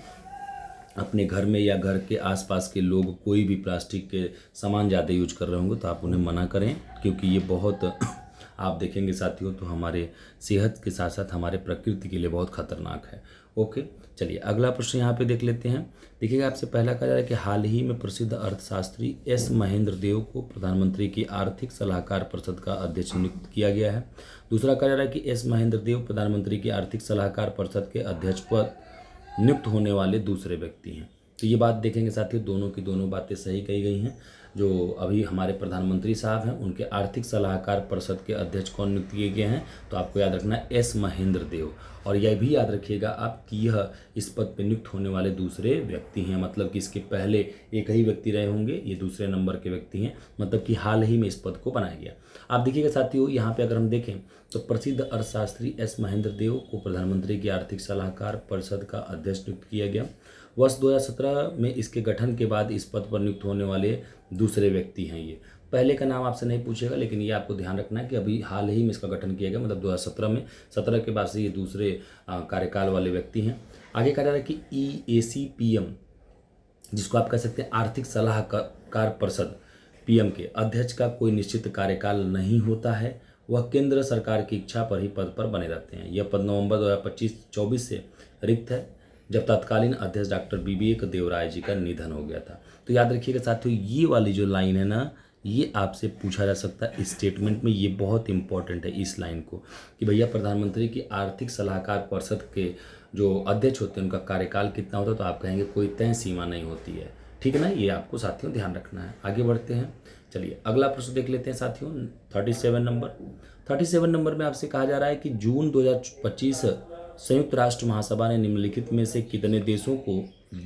अपने घर में या घर के आसपास के लोग कोई भी प्लास्टिक के सामान ज़्यादा यूज कर रहे होंगे तो आप उन्हें मना करें, क्योंकि ये बहुत आप देखेंगे साथियों तो हमारे सेहत के साथ साथ हमारे प्रकृति के लिए बहुत खतरनाक है। ओके, चलिए अगला प्रश्न यहाँ पे देख लेते हैं। देखिएगा आपसे पहला कहा जा रहा है कि हाल ही में प्रसिद्ध अर्थशास्त्री एस महेंद्र देव को प्रधानमंत्री की आर्थिक सलाहकार परिषद का अध्यक्ष नियुक्त किया गया है। दूसरा कहा जा रहा है कि एस महेंद्र देव प्रधानमंत्री की आर्थिक सलाहकार परिषद के अध्यक्ष पद नियुक्त होने वाले दूसरे व्यक्ति हैं। तो ये बात देखेंगे साथियों दोनों की दोनों बातें सही कही गई हैं। जो अभी हमारे प्रधानमंत्री साहब हैं उनके आर्थिक सलाहकार परिषद के अध्यक्ष कौन नियुक्त किए गए हैं, तो आपको याद रखना है एस महेंद्र देव। और यह भी याद रखिएगा आप कि यह इस पद पर नियुक्त होने वाले दूसरे व्यक्ति हैं, मतलब कि इसके पहले एक ही व्यक्ति रहे होंगे, ये दूसरे नंबर के व्यक्ति हैं, मतलब कि हाल ही में इस पद को बनाया गया। आप देखिएगा साथियों यहाँ पे अगर हम देखें तो प्रसिद्ध अर्थशास्त्री एस महेंद्र देव को प्रधानमंत्री की आर्थिक सलाहकार परिषद का अध्यक्ष नियुक्त किया गया। वर्ष 2017 में इसके गठन के बाद इस पद पर नियुक्त होने वाले दूसरे व्यक्ति हैं। ये पहले का नाम आपसे नहीं पूछेगा, लेकिन ये आपको ध्यान रखना है कि अभी हाल ही में इसका गठन किया गया, मतलब 2017 में, 17 के बाद से ये दूसरे कार्यकाल वाले व्यक्ति हैं। आगे कहा जा रहा है कि EAC-PM, जिसको आप कह सकते हैं आर्थिक सलाहकार परिषद PM के अध्यक्ष का कोई निश्चित कार्यकाल नहीं होता है, वह केंद्र सरकार की इच्छा पर ही पद पर बने रहते हैं। यह पद नवंबर 2025-24 से रिक्त है, जब तत्कालीन अध्यक्ष डॉक्टर विवेक देवराय जी का निधन हो गया था। तो याद रखिएगा साथियों ये वाली जो लाइन है ना, ये आपसे पूछा जा सकता है स्टेटमेंट में, ये बहुत इंपॉर्टेंट है इस लाइन को कि भैया प्रधानमंत्री की आर्थिक सलाहकार परिषद के जो अध्यक्ष होते हैं उनका कार्यकाल कितना होता है, तो आप कहेंगे कोई तय सीमा नहीं होती है। ठीक है ना, ये आपको साथियों ध्यान रखना है। आगे बढ़ते हैं, चलिए अगला प्रश्न देख लेते हैं साथियों। 37 नंबर में आपसे कहा जा रहा है कि जून 2025 संयुक्त राष्ट्र महासभा ने निम्नलिखित में से कितने देशों को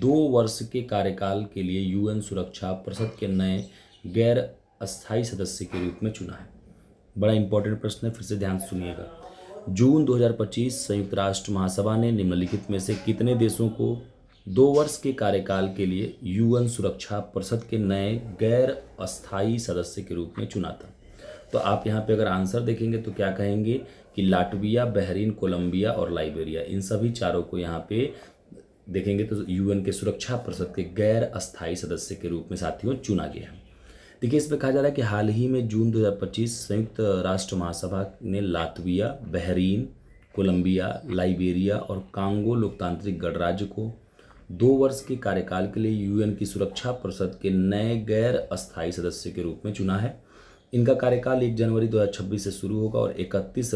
2 वर्ष के कार्यकाल के लिए UN सुरक्षा परिषद के नए गैर अस्थायी सदस्य के रूप में चुना है। बड़ा इंपॉर्टेंट प्रश्न है, फिर से ध्यान सुनिएगा। जून 2025 संयुक्त राष्ट्र महासभा ने निम्नलिखित में से कितने देशों को 2 वर्ष के कार्यकाल के लिए UN सुरक्षा परिषद के नए गैर अस्थायी सदस्य के रूप में चुना था। तो आप यहाँ पे अगर आंसर देखेंगे तो क्या कहेंगे कि लाटविया, बहरीन, कोलंबिया और लाइबेरिया, इन सभी चारों को यहाँ पे देखेंगे तो UN के सुरक्षा परिषद के गैर अस्थायी सदस्य के रूप में साथियों चुना गया है। देखिए इसमें कहा जा रहा है कि हाल ही में जून 2025 संयुक्त राष्ट्र महासभा ने लातविया, बहरीन, कोलंबिया, लाइबेरिया और कांगो लोकतांत्रिक गणराज्य को 2 वर्ष के कार्यकाल के लिए UN की सुरक्षा परिषद के नए गैर अस्थायी सदस्य के रूप में चुना है। इनका कार्यकाल 1 जनवरी 2026 से शुरू होगा और 31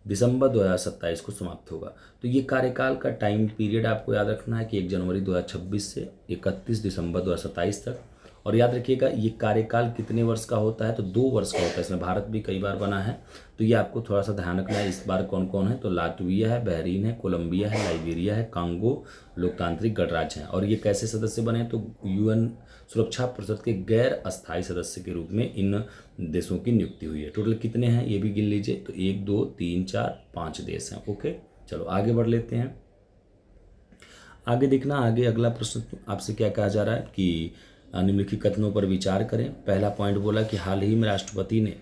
दिसंबर 2027 को समाप्त होगा। तो ये कार्यकाल का टाइम पीरियड आपको याद रखना है कि 1 जनवरी 2026 से 31 दिसंबर 2027 तक। और याद रखिएगा ये कार्यकाल कितने वर्ष का होता है, तो 2 वर्ष का होता है। इसमें भारत भी कई बार बना है, तो ये आपको थोड़ा सा ध्यान रखना है। इस बार कौन कौन है, तो लातविया है, बहरीन है, कोलंबिया है, लाइबेरिया है, कांगो लोकतांत्रिक गणराज्य हैं। और ये कैसे सदस्य बने, तो UN सुरक्षा परिषद के गैर अस्थायी सदस्य के रूप में इन देशों की नियुक्ति हुई है। टोटल कितने हैं ये भी गिन लीजिए, तो 1 2 3 4 5 देश हैं। ओके, चलो आगे बढ़ लेते हैं। आगे देखना, आगे अगला प्रश्न आपसे क्या कहा जा रहा है कि निम्नलिखित कथनों पर विचार करें। पहला पॉइंट बोला कि हाल ही में राष्ट्रपति ने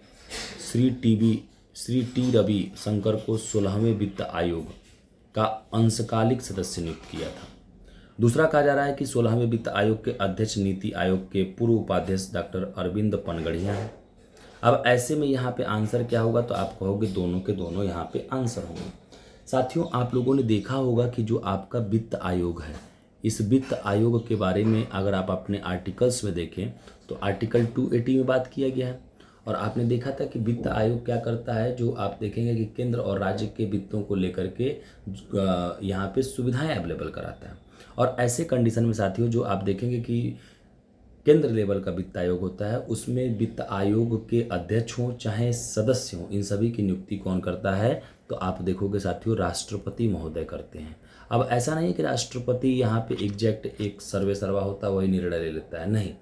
श्री टी रवि शंकर को 16वें वित्त आयोग का अंशकालिक सदस्य नियुक्त किया था। दूसरा कहा जा रहा है कि 16वें वित्त आयोग के अध्यक्ष नीति आयोग के पूर्व उपाध्यक्ष डॉक्टर अरविंद पनगड़िया हैं। अब ऐसे में यहाँ पे आंसर क्या होगा, तो आप कहोगे दोनों के दोनों यहाँ पे आंसर होंगे। साथियों, आप लोगों ने देखा होगा कि जो आपका वित्त आयोग है, इस वित्त आयोग के बारे में अगर आप अपने आर्टिकल्स में देखें तो आर्टिकल 280 में बात किया गया है। और आपने देखा था कि वित्त आयोग क्या करता है, जो आप देखेंगे कि केंद्र और राज्य के वित्तों को लेकर के यहाँ पे सुविधाएं अवेलेबल कराता है। और ऐसे कंडीशन में साथियों, जो आप देखेंगे कि केंद्र लेवल का वित्त आयोग होता है, उसमें वित्त आयोग के अध्यक्ष हों चाहे सदस्य हों, इन सभी की नियुक्ति कौन करता है, तो आप देखोगे साथियों राष्ट्रपति महोदय करते हैं। अब ऐसा नहीं है कि राष्ट्रपति यहाँ पे एग्जैक्ट एक सर्वे सर्वा होता है वही निर्णय ले लेता है, नहीं।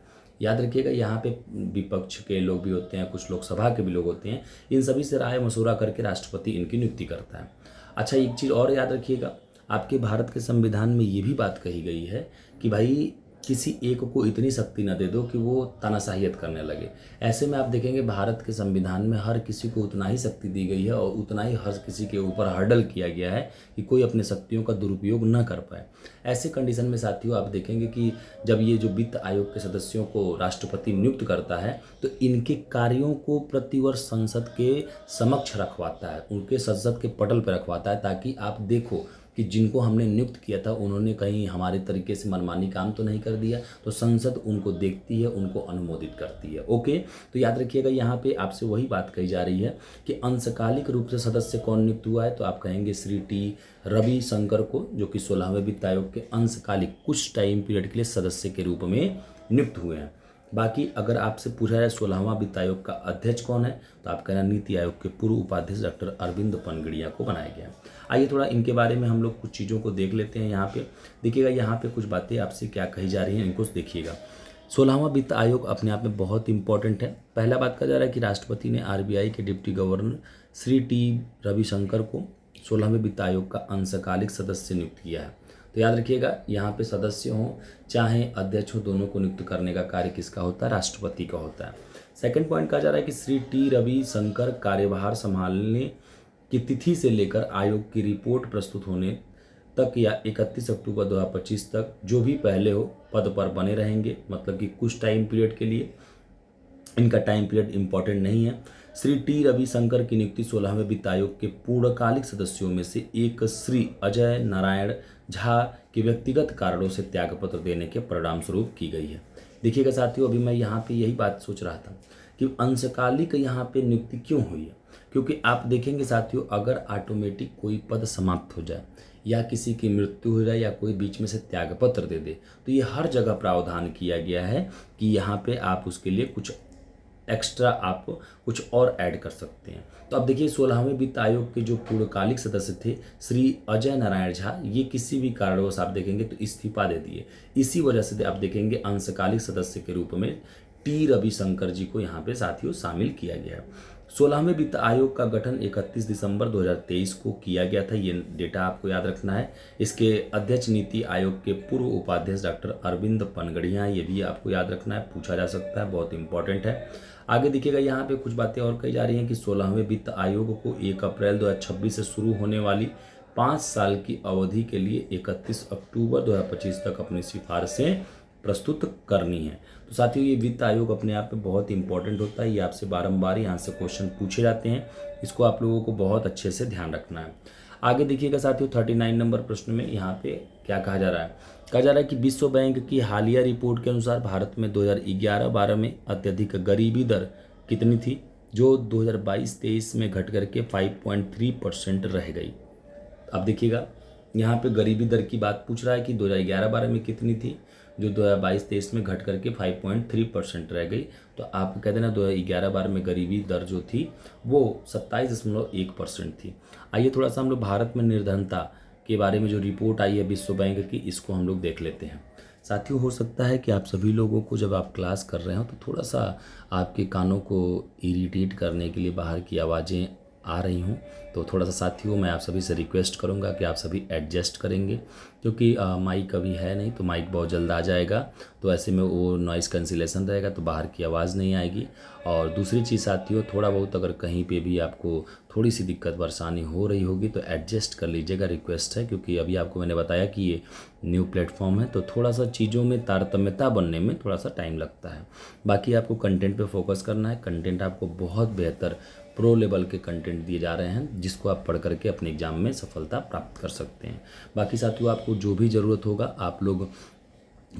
याद रखिएगा, यहाँ पे विपक्ष के लोग भी होते हैं, कुछ लोकसभा के भी लोग होते हैं, इन सभी से राय मशवरा करके राष्ट्रपति इनकी नियुक्ति करता है। अच्छा, एक चीज़ और याद रखिएगा, आपके भारत के संविधान में ये भी बात कही गई है कि भाई किसी एक को इतनी शक्ति न दे दो कि वो तानाशाहियत करने लगे। ऐसे में आप देखेंगे भारत के संविधान में हर किसी को उतना ही शक्ति दी गई है और उतना ही हर किसी के ऊपर हर्डल किया गया है कि कोई अपने शक्तियों का दुरुपयोग न कर पाए। ऐसे कंडीशन में साथियों आप देखेंगे कि जब ये जो वित्त आयोग के सदस्यों को राष्ट्रपति नियुक्त करता है तो इनके कार्यों को प्रतिवर्ष संसद के समक्ष रखवाता है, उनके संसद के पटल पर रखवाता है, ताकि आप देखो कि जिनको हमने नियुक्त किया था उन्होंने कहीं हमारे तरीके से मनमानी काम तो नहीं कर दिया। तो संसद उनको देखती है, उनको अनुमोदित करती है। ओके, तो याद रखिएगा यहाँ पे आपसे वही बात कही जा रही है कि अंशकालिक रूप से सदस्य कौन नियुक्त हुआ है, तो आप कहेंगे श्री टी रवि शंकर को, जो कि 16वें वित्त आयोग के अंशकालिक कुछ टाइम पीरियड के लिए सदस्य के रूप में नियुक्त हुए हैं। बाकी अगर आपसे पूछा जाए 16वां वित्त आयोग का अध्यक्ष कौन है, तो आप कहना नीति आयोग के पूर्व उपाध्यक्ष डॉक्टर अरविंद पनगड़िया को बनाया गया। आइए थोड़ा इनके बारे में हम लोग कुछ चीज़ों को देख लेते हैं। यहाँ पे देखिएगा, यहाँ पे कुछ बातें आपसे क्या कही जा रही हैं, इनको देखिएगा। 16वां वित्त आयोग अपने आप में बहुत इंपॉर्टेंट है। पहला बात कहा जा रहा है कि राष्ट्रपति ने RBI के deputy governor Shri T Ravishankar को 16वें वित्त आयोग का अंशकालिक सदस्य नियुक्त किया है। तो याद रखिएगा, यहाँ पे सदस्य हों चाहे अध्यक्ष हो, दोनों को नियुक्त करने का कार्य किसका होता है, राष्ट्रपति का होता है। सेकंड पॉइंट कहा जा रहा है कि श्री टी रविशंकर कार्यभार संभालने की तिथि से लेकर आयोग की रिपोर्ट प्रस्तुत होने तक या 31 अक्टूबर 2025 तक जो भी पहले हो पद पर बने रहेंगे। मतलब कि कुछ टाइम पीरियड के लिए, इनका टाइम पीरियड इंपॉर्टेंट नहीं है। श्री टी रविशंकर की नियुक्ति 16वें वित्त आयोग के पूर्णकालिक सदस्यों में से एक श्री अजय नारायण झा के व्यक्तिगत कारणों से त्यागपत्र देने के परिणाम स्वरूप की गई है। देखिएगा साथियों, अभी मैं यहाँ पे यही बात सोच रहा था कि अंशकालिक यहाँ पे नियुक्ति क्यों हुई है, क्योंकि आप देखेंगे साथियों, अगर ऑटोमेटिक कोई पद समाप्त हो जाए या किसी की मृत्यु हो जाए या कोई बीच में से त्यागपत्र दे दे, तो ये हर जगह प्रावधान किया गया है कि यहाँ पे आप उसके लिए कुछ एक्स्ट्रा आप कुछ और ऐड कर सकते हैं। तो अब देखिए, 16वें वित्त आयोग के जो पूर्णकालिक सदस्य थे श्री अजय नारायण झा, ये किसी भी कारणवश आप देखेंगे तो इस्तीफा दे दिए। इसी वजह से आप देखेंगे अंशकालिक सदस्य के रूप में टी रविशंकर जी को यहाँ पे साथियों शामिल किया गया है। 16वें वित्त आयोग का गठन 31 दिसंबर 2023 को किया गया था, ये डेटा आपको याद रखना है। इसके अध्यक्ष नीति आयोग के पूर्व उपाध्यक्ष डॉक्टर अरविंद पनगड़िया, ये भी आपको याद रखना है, पूछा जा सकता है, बहुत इंपॉर्टेंट है। आगे देखिएगा, यहाँ पे कुछ बातें और कही जा रही हैं कि 16वें वित्त आयोग को 1 अप्रैल 2026 से शुरू होने वाली 5 साल की अवधि के लिए 31 अक्टूबर 2025 तक अपनी सिफारिशें प्रस्तुत करनी है। तो साथियों, ये वित्त आयोग अपने आप में बहुत इंपॉर्टेंट होता है, ये आपसे बारंबार यहाँ से क्वेश्चन पूछे जाते हैं, इसको आप लोगों को बहुत अच्छे से ध्यान रखना है। आगे देखिएगा साथियों, 39 नंबर प्रश्न में यहाँ पे क्या कहा जा रहा है, कहा जा रहा है कि विश्व बैंक की हालिया रिपोर्ट के अनुसार भारत में 2011-12 में अत्यधिक गरीबी दर कितनी थी, जो 2022-23 में घट करके 5.3% रह गई। अब देखिएगा, यहाँ पे गरीबी दर की बात पूछ रहा है कि 2011-12 में कितनी थी, जो 2022-23 में घट करके 5.3% रह गई। तो आप कह देना 2011-12 में गरीबी दर जो थी वो 27.1% थी। आइए थोड़ा सा हम लोग भारत में निर्धनता के बारे में जो रिपोर्ट आई है विश्व बैंक की, इसको हम लोग देख लेते हैं। साथियों, हो सकता है कि आप सभी लोगों को जब आप क्लास कर रहे हो तो थोड़ा सा आपके कानों को इरिटेट करने के लिए बाहर की आवाज़ें आ रही हूँ। तो थोड़ा सा साथियों मैं आप सभी से रिक्वेस्ट करूँगा कि आप सभी एडजस्ट करेंगे, क्योंकि माइक अभी है नहीं तो माइक बहुत जल्द आ जाएगा, तो ऐसे में वो नॉइज़ कैंसिलेशन रहेगा तो बाहर की आवाज़ नहीं आएगी। और दूसरी चीज़ साथियों, थोड़ा बहुत अगर कहीं पे भी आपको थोड़ी सी दिक्कत परेशानी हो रही होगी तो एडजस्ट कर लीजिएगा, रिक्वेस्ट है, क्योंकि अभी आपको मैंने बताया कि ये न्यू प्लेटफॉर्म है तो थोड़ा सा चीज़ों में तारतम्यता बनने में थोड़ा सा टाइम लगता है। बाकी आपको कंटेंट पे फोकस करना है, कंटेंट आपको बहुत बेहतर प्रो लेवल के कंटेंट दिए जा रहे हैं जिसको आप पढ़ करके अपने एग्ज़ाम में सफलता प्राप्त कर सकते हैं। बाकी साथियों आपको जो भी ज़रूरत होगा आप लोग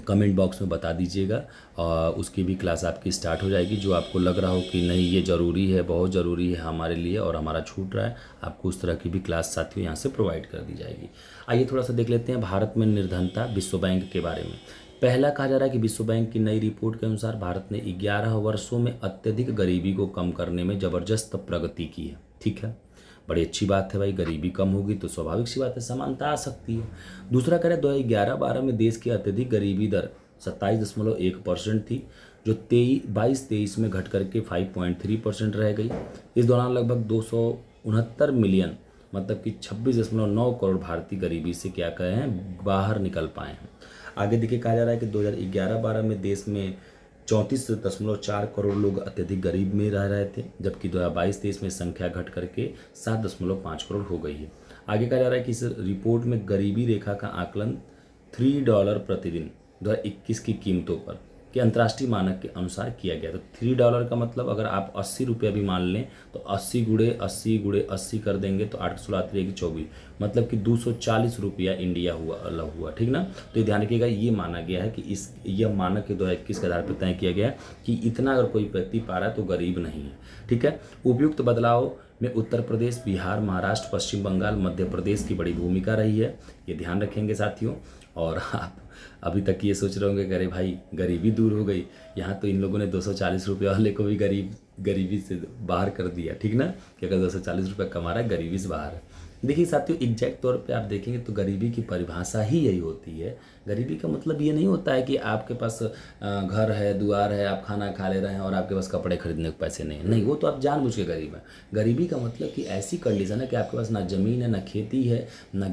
कमेंट बॉक्स में बता दीजिएगा, और उसकी भी क्लास आपकी स्टार्ट हो जाएगी। जो आपको लग रहा हो कि नहीं ये ज़रूरी है, बहुत ज़रूरी है हमारे लिए और हमारा छूट रहा है, आपको उस तरह की भी क्लास साथियों यहाँ से प्रोवाइड कर दी जाएगी। आइए थोड़ा सा देख लेते हैं भारत में निर्धनता विश्व बैंक के बारे में। पहला कहा जा रहा है कि विश्व बैंक की नई रिपोर्ट के अनुसार भारत ने 11 वर्षों में अत्यधिक गरीबी को कम करने में ज़बरदस्त प्रगति की है। ठीक है, बड़ी अच्छी बात है भाई, गरीबी कम होगी तो स्वाभाविक सी बात है समानता आ सकती है। दूसरा करें 2011-12 में देश की अत्यधिक गरीबी दर 27.1% थी, जो 22-23 में घट करके 5.3% रह गई। इस दौरान लगभग 269 मिलियन मतलब कि 26.9 करोड़ भारतीय गरीबी से क्या कहे हैं बाहर निकल पाए हैं। आगे देखिए कहा जा रहा है कि 2011-12 में देश में 34.4 करोड़ लोग अत्यधिक गरीब में रह रहे थे, जबकि 2022-23 में संख्या घट करके 7.5 करोड़ हो गई है। आगे कहा जा रहा है कि इस रिपोर्ट में गरीबी रेखा का आकलन $3 प्रतिदिन 2021 की कीमतों पर के अंतर्राष्ट्रीय मानक के अनुसार किया गया। तो $3 का मतलब अगर आप 80 रुपये भी मान लें तो 80 गुणे 80 गुणे 80 कर देंगे तो 8 16 रहेगी 24, मतलब कि 240 रुपया इंडिया हुआ अलग हुआ। ठीक ना, तो ये ध्यान रखिएगा, ये माना गया है कि यह मानक के 2021 के आधार पर तय किया गया है कि इतना अगर कोई व्यक्ति पा रहा है तो गरीब नहीं है। ठीक है, उपयुक्त बदलाव में उत्तर प्रदेश, बिहार, महाराष्ट्र, पश्चिम बंगाल, मध्य प्रदेश की बड़ी भूमिका रही है, ये ध्यान रखेंगे साथियों। और आप अभी तक ये सोच रहे होंगे कि अरे भाई गरीबी दूर हो गई, यहाँ तो इन लोगों ने 240 रुपये वाले को भी गरीबी से बाहर कर दिया। ठीक ना, कि अगर 240 रुपये कमा रहा है गरीबी से बाहर है। देखिए साथियों, एग्जैक्ट तौर पे आप देखेंगे तो गरीबी की परिभाषा ही यही होती है। गरीबी का मतलब ये नहीं होता है कि आपके पास घर है, दुआर है, आप खाना खा ले रहे हैं और आपके पास कपड़े खरीदने के पैसे नहीं, नहीं, वो तो आप जानबूझ के गरीब हैं। गरीबी का मतलब कि ऐसी कंडीशन है कि आपके पास ना ज़मीन है, ना खेती है, ना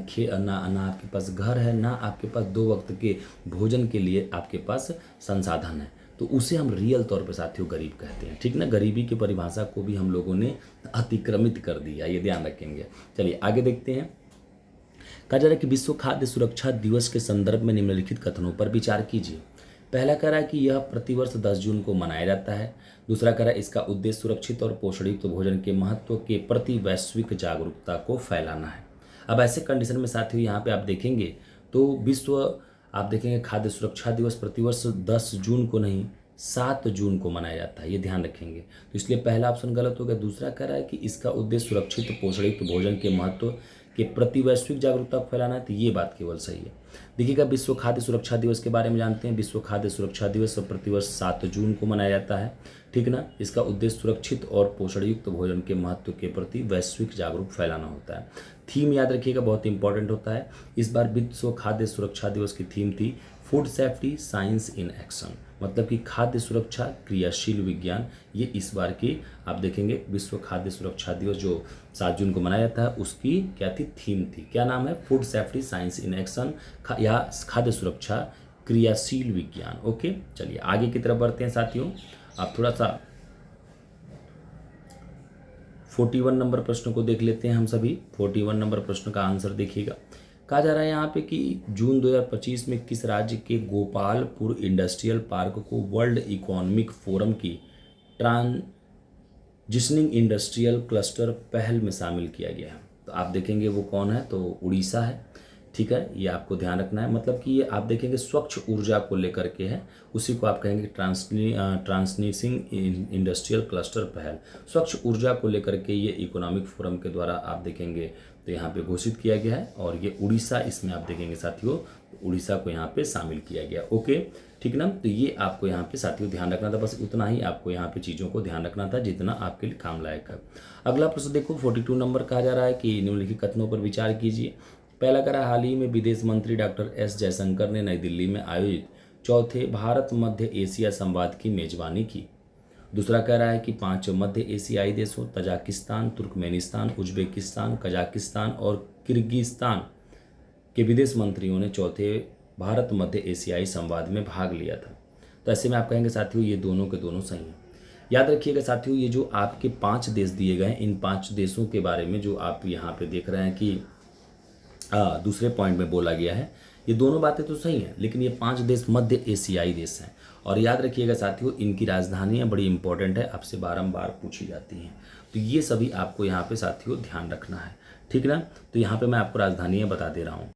आपके पास घर है, ना आपके पास 2 वक्त के भोजन के लिए आपके पास संसाधन है, तो उसे हम रियल तौर पे साथियों गरीब कहते हैं। ठीक ना, गरीबी की परिभाषा को भी हम लोगों ने अतिक्रमित कर दिया, ये ध्यान रखेंगे। चलिए आगे देखते हैं। कहा जा रहा है कि विश्व खाद्य सुरक्षा दिवस के संदर्भ में निम्नलिखित कथनों पर विचार कीजिए। पहला कह रहा है कि यह प्रतिवर्ष 10 जून को मनाया जाता है। दूसरा कह रहा है इसका उद्देश्य सुरक्षित और पोषणयुक्त भोजन के महत्व के प्रति वैश्विक जागरूकता को फैलाना है। अब ऐसे कंडीशन में साथियों यहाँ पे आप देखेंगे तो विश्व आप देखेंगे खाद्य सुरक्षा दिवस प्रतिवर्ष 10 जून को नहीं 7 जून को मनाया जाता है, ये ध्यान रखेंगे। तो इसलिए पहला ऑप्शन गलत हो गया। दूसरा कह रहा है कि इसका उद्देश्य सुरक्षित पोषणयुक्त भोजन के महत्व के प्रति वैश्विक जागरूकता को फैलाना है, तो ये बात केवल सही है। देखिएगा, विश्व खाद्य सुरक्षा दिवस के बारे में जानते हैं। विश्व खाद्य सुरक्षा दिवस प्रतिवर्ष 7 जून को मनाया जाता है। ठीक ना, इसका उद्देश्य सुरक्षित और पोषणयुक्त भोजन के महत्व के प्रति वैश्विक जागरूक फैलाना होता है। थीम याद रखिएगा, बहुत इंपॉर्टेंट होता है। इस बार विश्व खाद्य सुरक्षा दिवस की थीम थी food safety science in action, मतलब कि खाद्य सुरक्षा क्रियाशील विज्ञान। ये इस बार की आप देखेंगे विश्व खाद्य सुरक्षा दिवस जो 7 जून को मनाया जाता है उसकी क्या थी, थीम थी, क्या नाम है, food safety science in action या खाद्य सुरक्षा क्रियाशील विज्ञान। ओके, चलिए आगे की तरफ बढ़ते हैं साथियों। आप थोड़ा सा 41 नंबर प्रश्न को देख लेते हैं हम सभी। 41 नंबर प्रश्न का आंसर देखिएगा। कहा जा रहा है यहाँ पे कि जून 2025 में किस राज्य के गोपालपुर इंडस्ट्रियल पार्क को वर्ल्ड इकोनॉमिक फोरम की ट्रांजिशनिंग इंडस्ट्रियल क्लस्टर पहल में शामिल किया गया है। तो आप देखेंगे वो कौन है, तो उड़ीसा है। ठीक है, ये आपको ध्यान रखना है। मतलब कि ये आप देखेंगे स्वच्छ ऊर्जा को लेकर के है, उसी को आप कहेंगे ट्रांसनिशिंग इंडस्ट्रियल क्लस्टर पहल। स्वच्छ ऊर्जा को लेकर के ये इकोनॉमिक फोरम के द्वारा आप देखेंगे तो यहाँ पे घोषित किया गया है, और ये उड़ीसा इसमें आप देखेंगे साथियों, उड़ीसा को यहाँ पे शामिल किया गया। ओके, ठीक ना, तो ये आपको यहाँ पे साथियों ध्यान रखना था, बस उतना ही आपको यहाँ पे चीज़ों को ध्यान रखना था जितना आपके लिए काम लायक है। अगला प्रश्न देखो, 42 नंबर कहा जा रहा है कि निम्नलिखित कथनों पर विचार कीजिए। पहला करा, हाल ही में विदेश मंत्री डॉक्टर एस जयशंकर ने नई दिल्ली में आयोजित चौथे भारत मध्य एशिया संवाद की मेजबानी की। दूसरा कह रहा है कि 5 मध्य एशियाई देशों तजाकिस्तान, तुर्कमेनिस्तान, उज्बेकिस्तान, कजाकिस्तान और किर्गिस्तान के विदेश मंत्रियों ने चौथे भारत मध्य एशियाई संवाद में भाग लिया था। तो ऐसे में आप कहेंगे साथियों ये दोनों के दोनों सही हैं। याद रखिएगा साथियों, ये जो आपके 5 देश दिए गए हैं, इन 5 देशों के बारे में जो आप यहाँ पे देख रहे हैं कि दूसरे पॉइंट में बोला गया है, ये दोनों बातें तो सही हैं, लेकिन ये 5 देश मध्य एशियाई देश हैं। और याद रखिएगा साथियों, इनकी राजधानियाँ बड़ी इंपॉर्टेंट है, आपसे बारंबार पूछी जाती हैं। तो ये सभी आपको यहाँ पे साथियों ध्यान रखना है, ठीक ना। तो यहाँ पे मैं आपको राजधानियाँ बता दे रहा हूँ।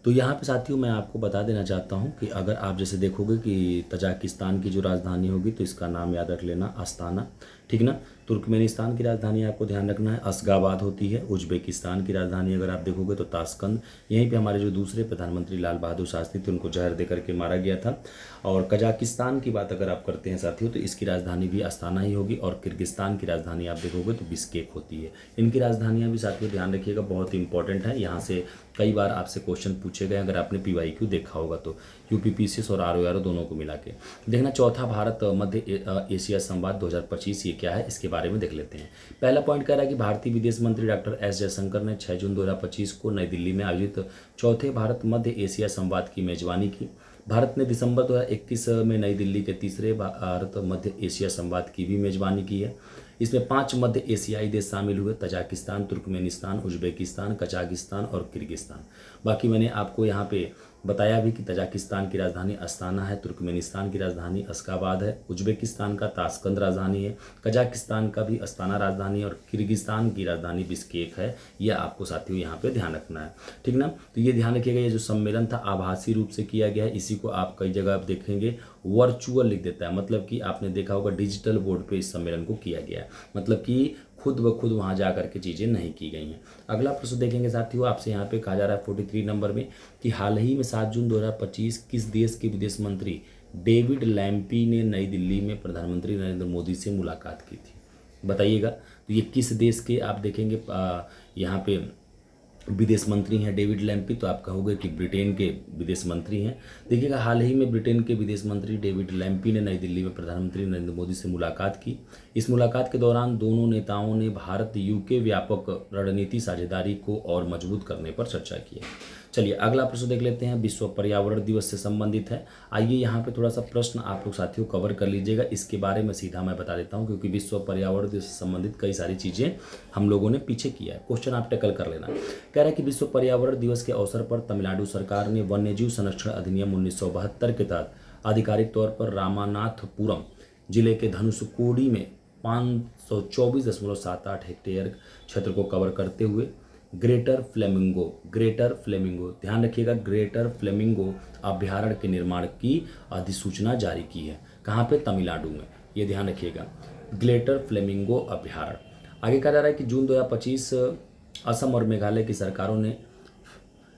तो यहाँ पे साथियों मैं आपको बता देना चाहता हूँ कि अगर आप जैसे देखोगे कि तजाकिस्तान की जो राजधानी होगी तो इसका नाम याद रख लेना अस्ताना, ठीक ना। तुर्कमेनिस्तान की राजधानी आपको ध्यान रखना है अशगाबाद होती है। उज्बेकिस्तान की राजधानी अगर आप देखोगे तो ताशकंद, यहीं पे हमारे जो दूसरे प्रधानमंत्री लाल बहादुर शास्त्री थे उनको जहर दे करके मारा गया था। और कजाकिस्तान की बात अगर आप करते हैं साथियों तो इसकी राजधानी भी अस्ताना ही होगी। और किर्गिस्तान की राजधानी आप देखोगे तो बिश्केक होती है। इनकी राजधानियाँ भी साथियों ध्यान रखिएगा, बहुत इंपॉर्टेंट है। यहाँ से कई बार आपसे क्वेश्चन पूछे गए अगर आपने PYQ देखा होगा तो, UPPCS और ROR दोनों को मिला के देखना। चौथा भारत मध्य एशिया संवाद 2025 ये क्या है, इसके बारे में देख लेते हैं। पहला पॉइंट कह रहा है कि भारतीय विदेश मंत्री डॉक्टर S जयशंकर ने 6 जून 2025 को नई दिल्ली में आयोजित चौथे भारत मध्य एशिया संवाद की मेजबानी की। भारत ने दिसंबर 2021 में नई दिल्ली के तीसरे भारत मध्य एशिया संवाद की भी मेजबानी की है। इसमें 5 मध्य एशियाई देश शामिल हुए, तजाकिस्तान, तुर्कमेनिस्तान, उज्बेकिस्तान, कजाकिस्तान और किर्गिस्तान। बाकी मैंने आपको यहाँ पे बताया भी कि तजाकिस्तान की राजधानी अस्ताना है, तुर्कमेनिस्तान की राजधानी अशगाबाद है, उज्बेकिस्तान का ताशकंद राजधानी है, कजाकिस्तान का भी अस्ताना राजधानी है और किर्गिस्तान की राजधानी बिश्केक है। यह आपको साथियों यहाँ पे ध्यान रखना है, ठीक ना। तो ये ध्यान रखिएगा, ये जो सम्मेलन था आभासी रूप से किया गया है। इसी को आप कई जगह आप देखेंगे वर्चुअल लिख देता है, मतलब कि आपने देखा होगा डिजिटल बोर्ड पे इस सम्मेलन को किया गया है, मतलब कि खुद ब खुद वहाँ जा करके चीज़ें नहीं की गई हैं। अगला प्रश्न देखेंगे साथियों, आपसे यहाँ पे कहा जा रहा है 43 नंबर में कि हाल ही में 7 जून 2025 किस देश के विदेश मंत्री डेविड लैम्पी ने नई दिल्ली में प्रधानमंत्री नरेंद्र मोदी से मुलाकात की थी, बताइएगा। तो ये किस देश के आप देखेंगे यहाँ पे विदेश मंत्री हैं डेविड लैम्पी, तो आप कहोगे कि ब्रिटेन के विदेश मंत्री हैं। देखिएगा, हाल ही में ब्रिटेन के विदेश मंत्री डेविड लैम्पी ने नई दिल्ली में प्रधानमंत्री नरेंद्र मोदी से मुलाकात की। इस मुलाकात के दौरान दोनों नेताओं ने भारत UK व्यापक रणनीति साझेदारी को और मजबूत करने पर चर्चा की है। चलिए अगला प्रश्न देख लेते हैं, विश्व पर्यावरण दिवस से संबंधित है। आइए यहाँ पे थोड़ा सा प्रश्न आप लोग साथियों कवर कर लीजिएगा, इसके बारे में सीधा मैं बता देता हूँ, क्योंकि विश्व पर्यावरण दिवस से संबंधित कई सारी चीज़ें हम लोगों ने पीछे किया है। क्वेश्चन आप टैकल कर लेना। कह रहा है कि विश्व पर्यावरण दिवस के अवसर पर तमिलनाडु सरकार ने वन्यजीव संरक्षण अधिनियम 1972 के तहत आधिकारिक तौर पर रामानाथपुरम जिले के धनुषकोडी में 524.78 हेक्टेयर क्षेत्र को कवर करते हुए ग्रेटर फ्लेमिंगो ध्यान रखिएगा, ग्रेटर फ्लेमिंगो अभ्यारण्य के निर्माण की अधिसूचना जारी की है। कहाँ पे? तमिलनाडु में, ये ध्यान रखिएगा, ग्रेटर फ्लेमिंगो अभ्यारण्य। आगे कहा जा रहा है कि जून 2025 असम और मेघालय की सरकारों ने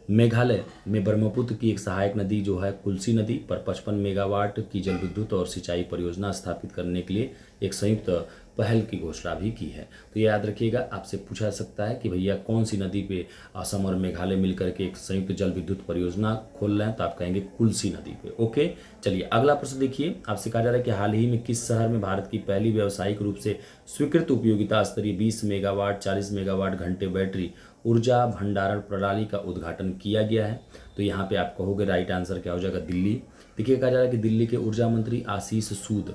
मेघालय में ब्रह्मपुत्र की एक सहायक नदी जो है कुल्सी नदी पर 55 मेगावाट की जल विद्युत और सिंचाई परियोजना स्थापित करने के लिए एक संयुक्त पहल की घोषणा भी की है। तो ये याद रखिएगा, आपसे पूछा जा सकता है कि भैया कौन सी नदी पे असम और मेघालय मिलकर के एक संयुक्त जल विद्युत परियोजना खोल रहे हैं, तो आप कहेंगे कुल्सी नदी पे। ओके, चलिए अगला प्रश्न देखिए, आपसे कहा जा रहा है कि हाल ही में किस शहर में भारत की पहली व्यावसायिक रूप से स्वीकृत उपयोगिता स्तरीय 20 मेगावाट 40 मेगावाट घंटे बैटरी ऊर्जा भंडारण प्रणाली का उद्घाटन किया गया है। तो यहाँ पे आप कहोगे राइट आंसर क्या हो जाएगा? दिल्ली। देखिए कहा जा रहा है कि दिल्ली के ऊर्जा मंत्री आशीष सूद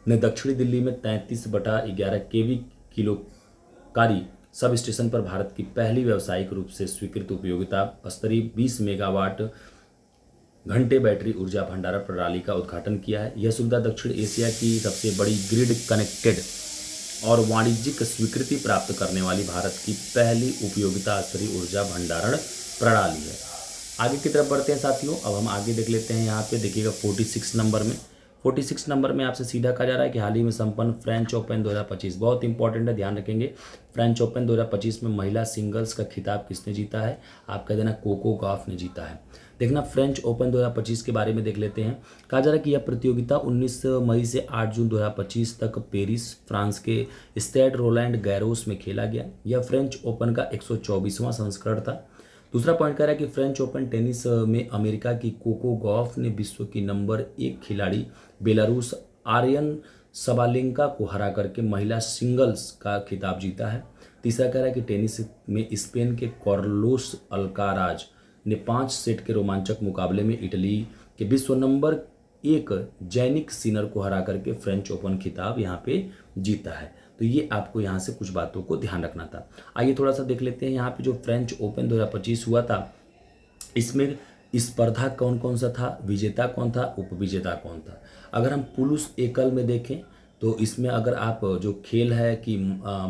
ने दक्षिणी दिल्ली में 33/11 kV किलोकारी सब स्टेशन पर भारत की पहली व्यावसायिक रूप से स्वीकृत उपयोगिता स्तरीय 20 मेगावाट घंटे बैटरी ऊर्जा भंडारण प्रणाली का उद्घाटन किया है। यह सुविधा दक्षिण एशिया की सबसे बड़ी ग्रिड कनेक्टेड और वाणिज्यिक स्वीकृति प्राप्त करने वाली भारत की पहली उपयोगिता स्तरीय ऊर्जा भंडारण प्रणाली है। आगे की तरफ बढ़ते हैं साथियों, अब हम आगे देख लेते हैं। यहाँ पे देखिएगा 46 नंबर में आपसे सीधा कहा जा रहा है कि हाल ही में संपन्न फ्रेंच ओपन 2025 बहुत इंपॉर्टेंट है, ध्यान रखेंगे। फ्रेंच ओपन 2025 में महिला सिंगल्स का खिताब किसने जीता है? आप कह देना कोको गॉफ ने जीता है। देखना फ्रेंच ओपन 2025 के बारे में देख लेते हैं। कहा जा रहा है कि यह प्रतियोगिता 19 मई से 8 जून 2025 तक पेरिस फ्रांस के स्टेड रोलैंड गैरोस में खेला गया। यह फ्रेंच ओपन का 124वां संस्करण था। दूसरा पॉइंट कह रहा है कि फ्रेंच ओपन टेनिस में अमेरिका की कोको गॉफ ने विश्व की नंबर 1 खिलाड़ी बेलारूस आर्यन सबालेंका को हरा करके महिला सिंगल्स का खिताब जीता है। तीसरा कह रहा है कि टेनिस में स्पेन के कार्लोस अल्काराज ने 5 सेट के रोमांचक मुकाबले में इटली के विश्व नंबर 1 जैनिक सिनर को हरा करके फ्रेंच ओपन खिताब यहाँ पे जीता है। तो ये आपको यहाँ से कुछ बातों को ध्यान रखना था। आइए थोड़ा सा देख लेते हैं यहाँ पे जो फ्रेंच ओपन 2025 हुआ था, इसमें स्पर्धा कौन कौन सा था, विजेता कौन था, उपविजेता कौन था। अगर हम पुरुष एकल में देखें तो इसमें अगर आप जो खेल है कि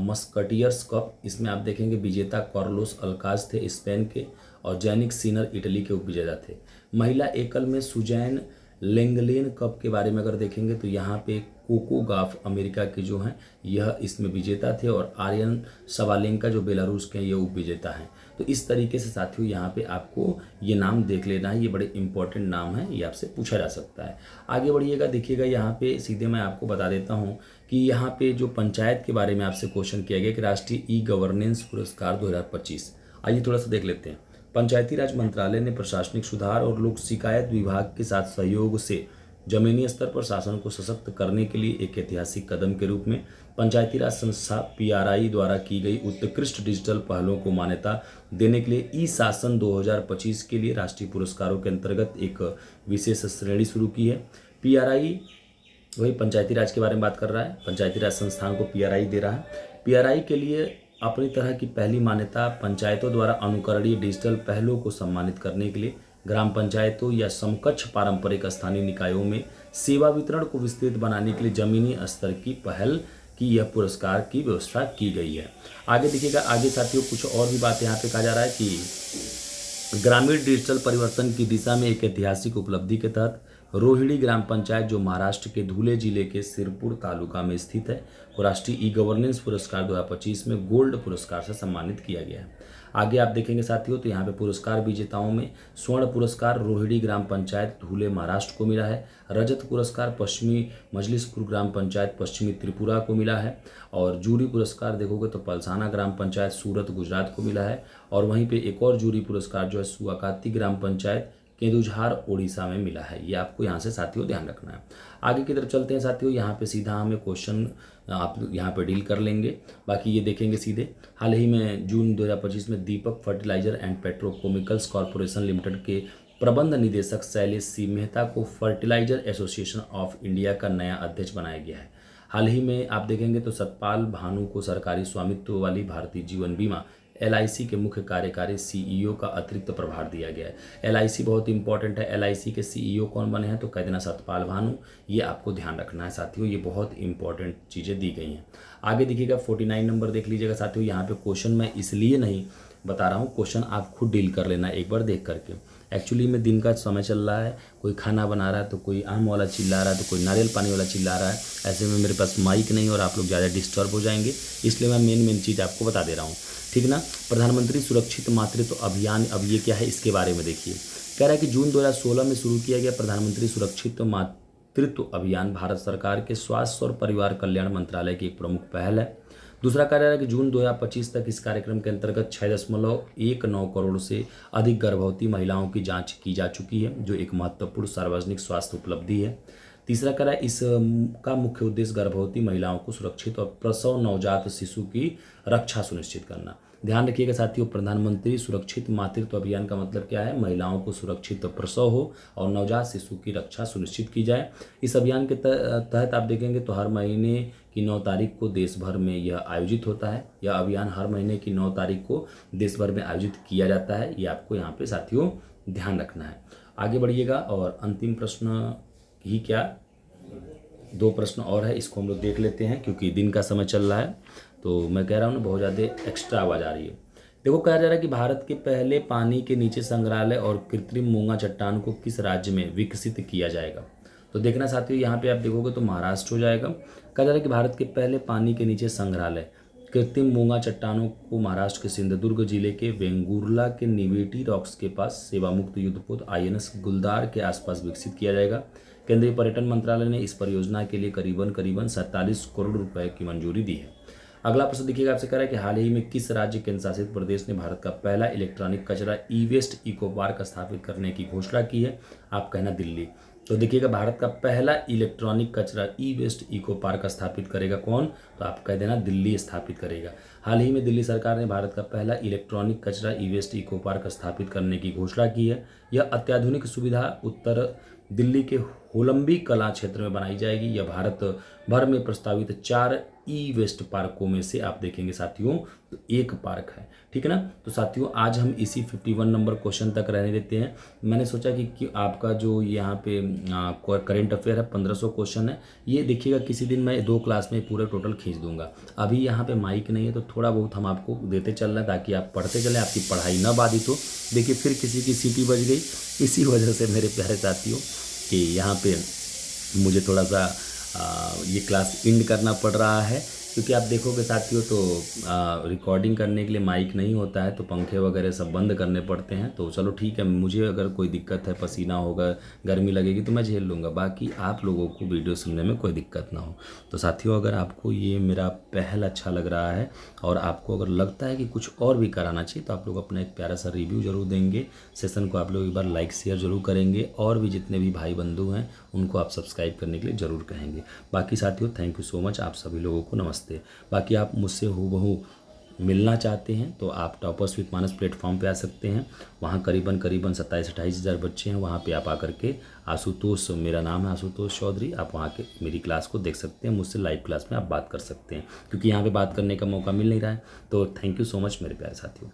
मस्कटियर्स कप, इसमें आप देखेंगे विजेता कार्लोस अल्काज थे स्पेन के, और जैनिक सिनर इटली के उपविजेता थे। महिला एकल में सुजैन लेंगलेन कप के बारे में अगर देखेंगे तो यहाँ पे कोको गाफ अमेरिका के जो हैं यह इसमें विजेता थे, और आर्यन सबालेंका जो बेलारूस के हैं ये उपविजेता हैं। तो इस तरीके से साथियों यहाँ पे आपको ये नाम देख लेना है, ये बड़े इंपॉर्टेंट नाम है, ये आपसे पूछा जा सकता है। आगे बढ़िएगा, देखिएगा यहाँ पे सीधे मैं आपको बता देता हूँ कि यहाँ पे जो पंचायत के बारे में आपसे क्वेश्चन किया गया कि राष्ट्रीय ई गवर्नेंस पुरस्कार 2025, आइए थोड़ा सा देख लेते हैं। पंचायती राज मंत्रालय ने प्रशासनिक सुधार और लोक शिकायत विभाग के साथ सहयोग से जमीनी स्तर पर शासन को सशक्त करने के लिए एक ऐतिहासिक कदम के रूप में पंचायती राज संस्था PRI द्वारा की गई उत्कृष्ट डिजिटल पहलों को मान्यता देने के लिए ई शासन 2025 के लिए राष्ट्रीय पुरस्कारों के अंतर्गत एक विशेष श्रेणी शुरू की है। PRI वही पंचायती राज के बारे में बात कर रहा है, पंचायती राज संस्थान को PRI दे रहा है। PRI के लिए अपनी तरह की पहली मान्यता पंचायतों द्वारा अनुकरणीय डिजिटल पहलों को सम्मानित करने के लिए ग्राम पंचायतों या समकक्ष पारंपरिक स्थानीय निकायों में सेवा वितरण को विस्तृत बनाने के लिए जमीनी स्तर की पहल की यह पुरस्कार की व्यवस्था की गई है। आगे देखिएगा, आगे साथियों कुछ और भी बात यहाँ पे कहा जा रहा है कि ग्रामीण डिजिटल परिवर्तन की दिशा में एक ऐतिहासिक उपलब्धि के तहत रोहिणी ग्राम पंचायत जो महाराष्ट्र के धुले जिले के सिरपुर तालुका में स्थित है को राष्ट्रीय ई गवर्नेंस पुरस्कार 2025 में गोल्ड पुरस्कार से सम्मानित किया गया है। आगे आप देखेंगे साथियों तो यहाँ पे पुरस्कार विजेताओं में स्वर्ण पुरस्कार रोहिणी ग्राम पंचायत धुले महाराष्ट्र को मिला है, रजत पुरस्कार पश्चिमी मजलिसपुर ग्राम पंचायत पश्चिमी त्रिपुरा को मिला है, और जूरी पुरस्कार देखोगे तो पलसाना ग्राम पंचायत सूरत गुजरात को मिला है, और वहीं पे एक और जूरी पुरस्कार जो है सुआकाती ग्राम पंचायत केंदुझार उड़ीसा में मिला है। ये आपको यहाँ से साथियों ध्यान रखना है। आगे की तरफ चलते हैं साथियों, यहाँ पे सीधा हमें क्वेश्चन आप यहाँ पे डील कर लेंगे, बाकी ये देखेंगे सीधे। हाल ही में जून 2025 में Deepak fertilizer and petrochemicals corporation limited के प्रबंध निदेशक शैलेश सी मेहता को फर्टिलाइजर एसोसिएशन ऑफ इंडिया का नया अध्यक्ष बनाया गया है। हाल ही में आप देखेंगे तो सतपाल भानु को सरकारी स्वामित्व वाली भारतीय जीवन बीमा LIC के मुख्य कार्यकारी CEO का अतिरिक्त प्रभार दिया गया है। LIC बहुत इंपॉर्टेंट है, LIC के CEO कौन बने हैं तो कह देना सतपाल भानु, ये आपको ध्यान रखना है साथियों, ये बहुत इंपॉर्टेंट चीज़ें दी गई हैं। आगे देखिएगा 49 नंबर देख लीजिएगा साथियों, यहाँ पे क्वेश्चन मैं इसलिए नहीं बता रहा हूँ, क्वेश्चन आप खुद डील कर लेना एक बार देख करके। एक्चुअली में दिन का समय चल रहा है, कोई खाना बना रहा है तो कोई आम वाला चिल्ला रहा है तो कोई नारियल पानी वाला चिल्ला रहा है, ऐसे में मेरे पास माइक नहीं और आप लोग ज़्यादा डिस्टर्ब हो जाएंगे, इसलिए मैं मेन चीज़ आपको बता दे रहा हूँ, ठीक ना। प्रधानमंत्री सुरक्षित मातृत्व अभियान, अब ये क्या है इसके बारे में देखिए। कह रहा है कि जून 2016 में शुरू किया गया प्रधानमंत्री सुरक्षित मातृत्व अभियान भारत सरकार के स्वास्थ्य और परिवार कल्याण मंत्रालय की एक प्रमुख पहल है। दूसरा कह रहा है कि जून 2025 तक इस कार्यक्रम के अंतर्गत 6.19 करोड़ से अधिक गर्भवती महिलाओं की जांच की जा चुकी है, जो एक महत्वपूर्ण सार्वजनिक स्वास्थ्य उपलब्धि है। तीसरा कह रहा है इसका मुख्य उद्देश्य गर्भवती महिलाओं को सुरक्षित और प्रसव नवजात शिशु की रक्षा सुनिश्चित करना। ध्यान रखिएगा साथियों, प्रधानमंत्री सुरक्षित मातृत्व अभियान का मतलब क्या है, महिलाओं को सुरक्षित प्रसव हो और नवजात शिशु की रक्षा सुनिश्चित की जाए। इस अभियान के तहत आप देखेंगे तो हर महीने की 9 तारीख को देश भर में यह आयोजित होता है। यह अभियान हर महीने की 9 तारीख को देश भर में आयोजित किया जाता है, ये आपको यहाँ पे साथियों ध्यान रखना है। आगे बढ़िएगा और अंतिम प्रश्न ही क्या, 2 प्रश्न और है, इसको हम लोग देख लेते हैं क्योंकि दिन का समय चल रहा है, तो मैं कह रहा हूँ ना बहुत ज़्यादा एक्स्ट्रा आवाज़ आ रही है। देखो कहा जा रहा है कि भारत के पहले पानी के नीचे संग्रहालय और कृत्रिम मूंगा चट्टान को किस राज्य में विकसित किया जाएगा, तो देखना साथियों यहाँ पे आप देखोगे तो महाराष्ट्र हो जाएगा। कहा जा रहा है कि भारत के पहले पानी के नीचे संग्रहालय कृत्रिम मूंगा चट्टानों को महाराष्ट्र के सिंधुदुर्ग जिले के वेंगुर्ला के निवेटी रॉक्स के पास सेवामुक्त युद्धपोत INS गुलदार के आसपास विकसित किया जाएगा। केंद्रीय पर्यटन मंत्रालय ने इस परियोजना के लिए करीबन 47 करोड़ रुपए की मंजूरी दी है। अगला प्रश्न देखिएगा, आपसे कह रहा है कि हाल ही में किस राज्य केंद्र शासित प्रदेश ने भारत का पहला इलेक्ट्रॉनिक कचरा ई वेस्ट इको पार्क स्थापित करने की घोषणा की है, आप कहना दिल्ली। तो देखिएगा, भारत का पहला इलेक्ट्रॉनिक कचरा ई वेस्ट इको पार्क स्थापित करेगा कौन? तो आप कह देना दिल्ली स्थापित करेगा। हाल ही में दिल्ली सरकार ने भारत का पहला इलेक्ट्रॉनिक कचरा ई वेस्ट इको पार्क स्थापित करने की घोषणा की है। यह अत्याधुनिक सुविधा उत्तर दिल्ली के होलंबी कला क्षेत्र में बनाई जाएगी। यह भारत भर में प्रस्तावित 4 ई वेस्ट पार्कों में से आप देखेंगे साथियों तो एक पार्क है। ठीक है ना। तो साथियों आज हम इसी 51 नंबर क्वेश्चन तक रहने देते हैं। मैंने सोचा कि आपका जो यहाँ पे करेंट अफेयर है 1500 क्वेश्चन है, ये देखिएगा किसी दिन मैं 2 क्लास में पूरे टोटल खींच दूंगा। अभी यहाँ पे माइक नहीं है तो थोड़ा बहुत हम आपको देते चल रहे हैं ताकि आप पढ़ते चलें, आपकी पढ़ाई न बाधित हो। देखिए फिर किसी की सीटी बज गई, इसी वजह से मेरे प्यारे साथियों कि यहाँ पे मुझे थोड़ा सा ये क्लास एंड करना पड़ रहा है, क्योंकि आप देखोगे साथियों तो रिकॉर्डिंग करने के लिए माइक नहीं होता है, तो पंखे वगैरह सब बंद करने पड़ते हैं। तो चलो ठीक है, मुझे अगर कोई दिक्कत है, पसीना होगा, गर्मी लगेगी तो मैं झेल लूँगा, बाकी आप लोगों को वीडियो सुनने में कोई दिक्कत ना हो। तो साथियों अगर आपको ये मेरा पहल अच्छा लग रहा है और आपको अगर लगता है कि कुछ और भी कराना चाहिए, तो आप लोग अपना एक प्यारा सा रिव्यू जरूर देंगे। सेशन को आप लोग एक बार लाइक शेयर जरूर करेंगे और भी जितने भी भाई बंधु हैं उनको आप सब्सक्राइब करने के लिए ज़रूर कहेंगे। बाकी साथियों थैंक यू सो मच, आप सभी लोगों को नमस्ते। बाकी आप मुझसे हूबहू मिलना चाहते हैं तो आप टॉपर्स विद मानस प्लेटफॉर्म पे आ सकते हैं। वहाँ करीबन 27-28 हज़ार बच्चे हैं, वहाँ पे आप आकर के आशुतोष, मेरा नाम है आशुतोष चौधरी, आप वहाँ के मेरी क्लास को देख सकते हैं। मुझसे लाइव क्लास में आप बात कर सकते हैं, क्योंकि यहाँ पे बात करने का मौका मिल नहीं रहा है। तो थैंक यू सो मच मेरे प्यारे साथियों।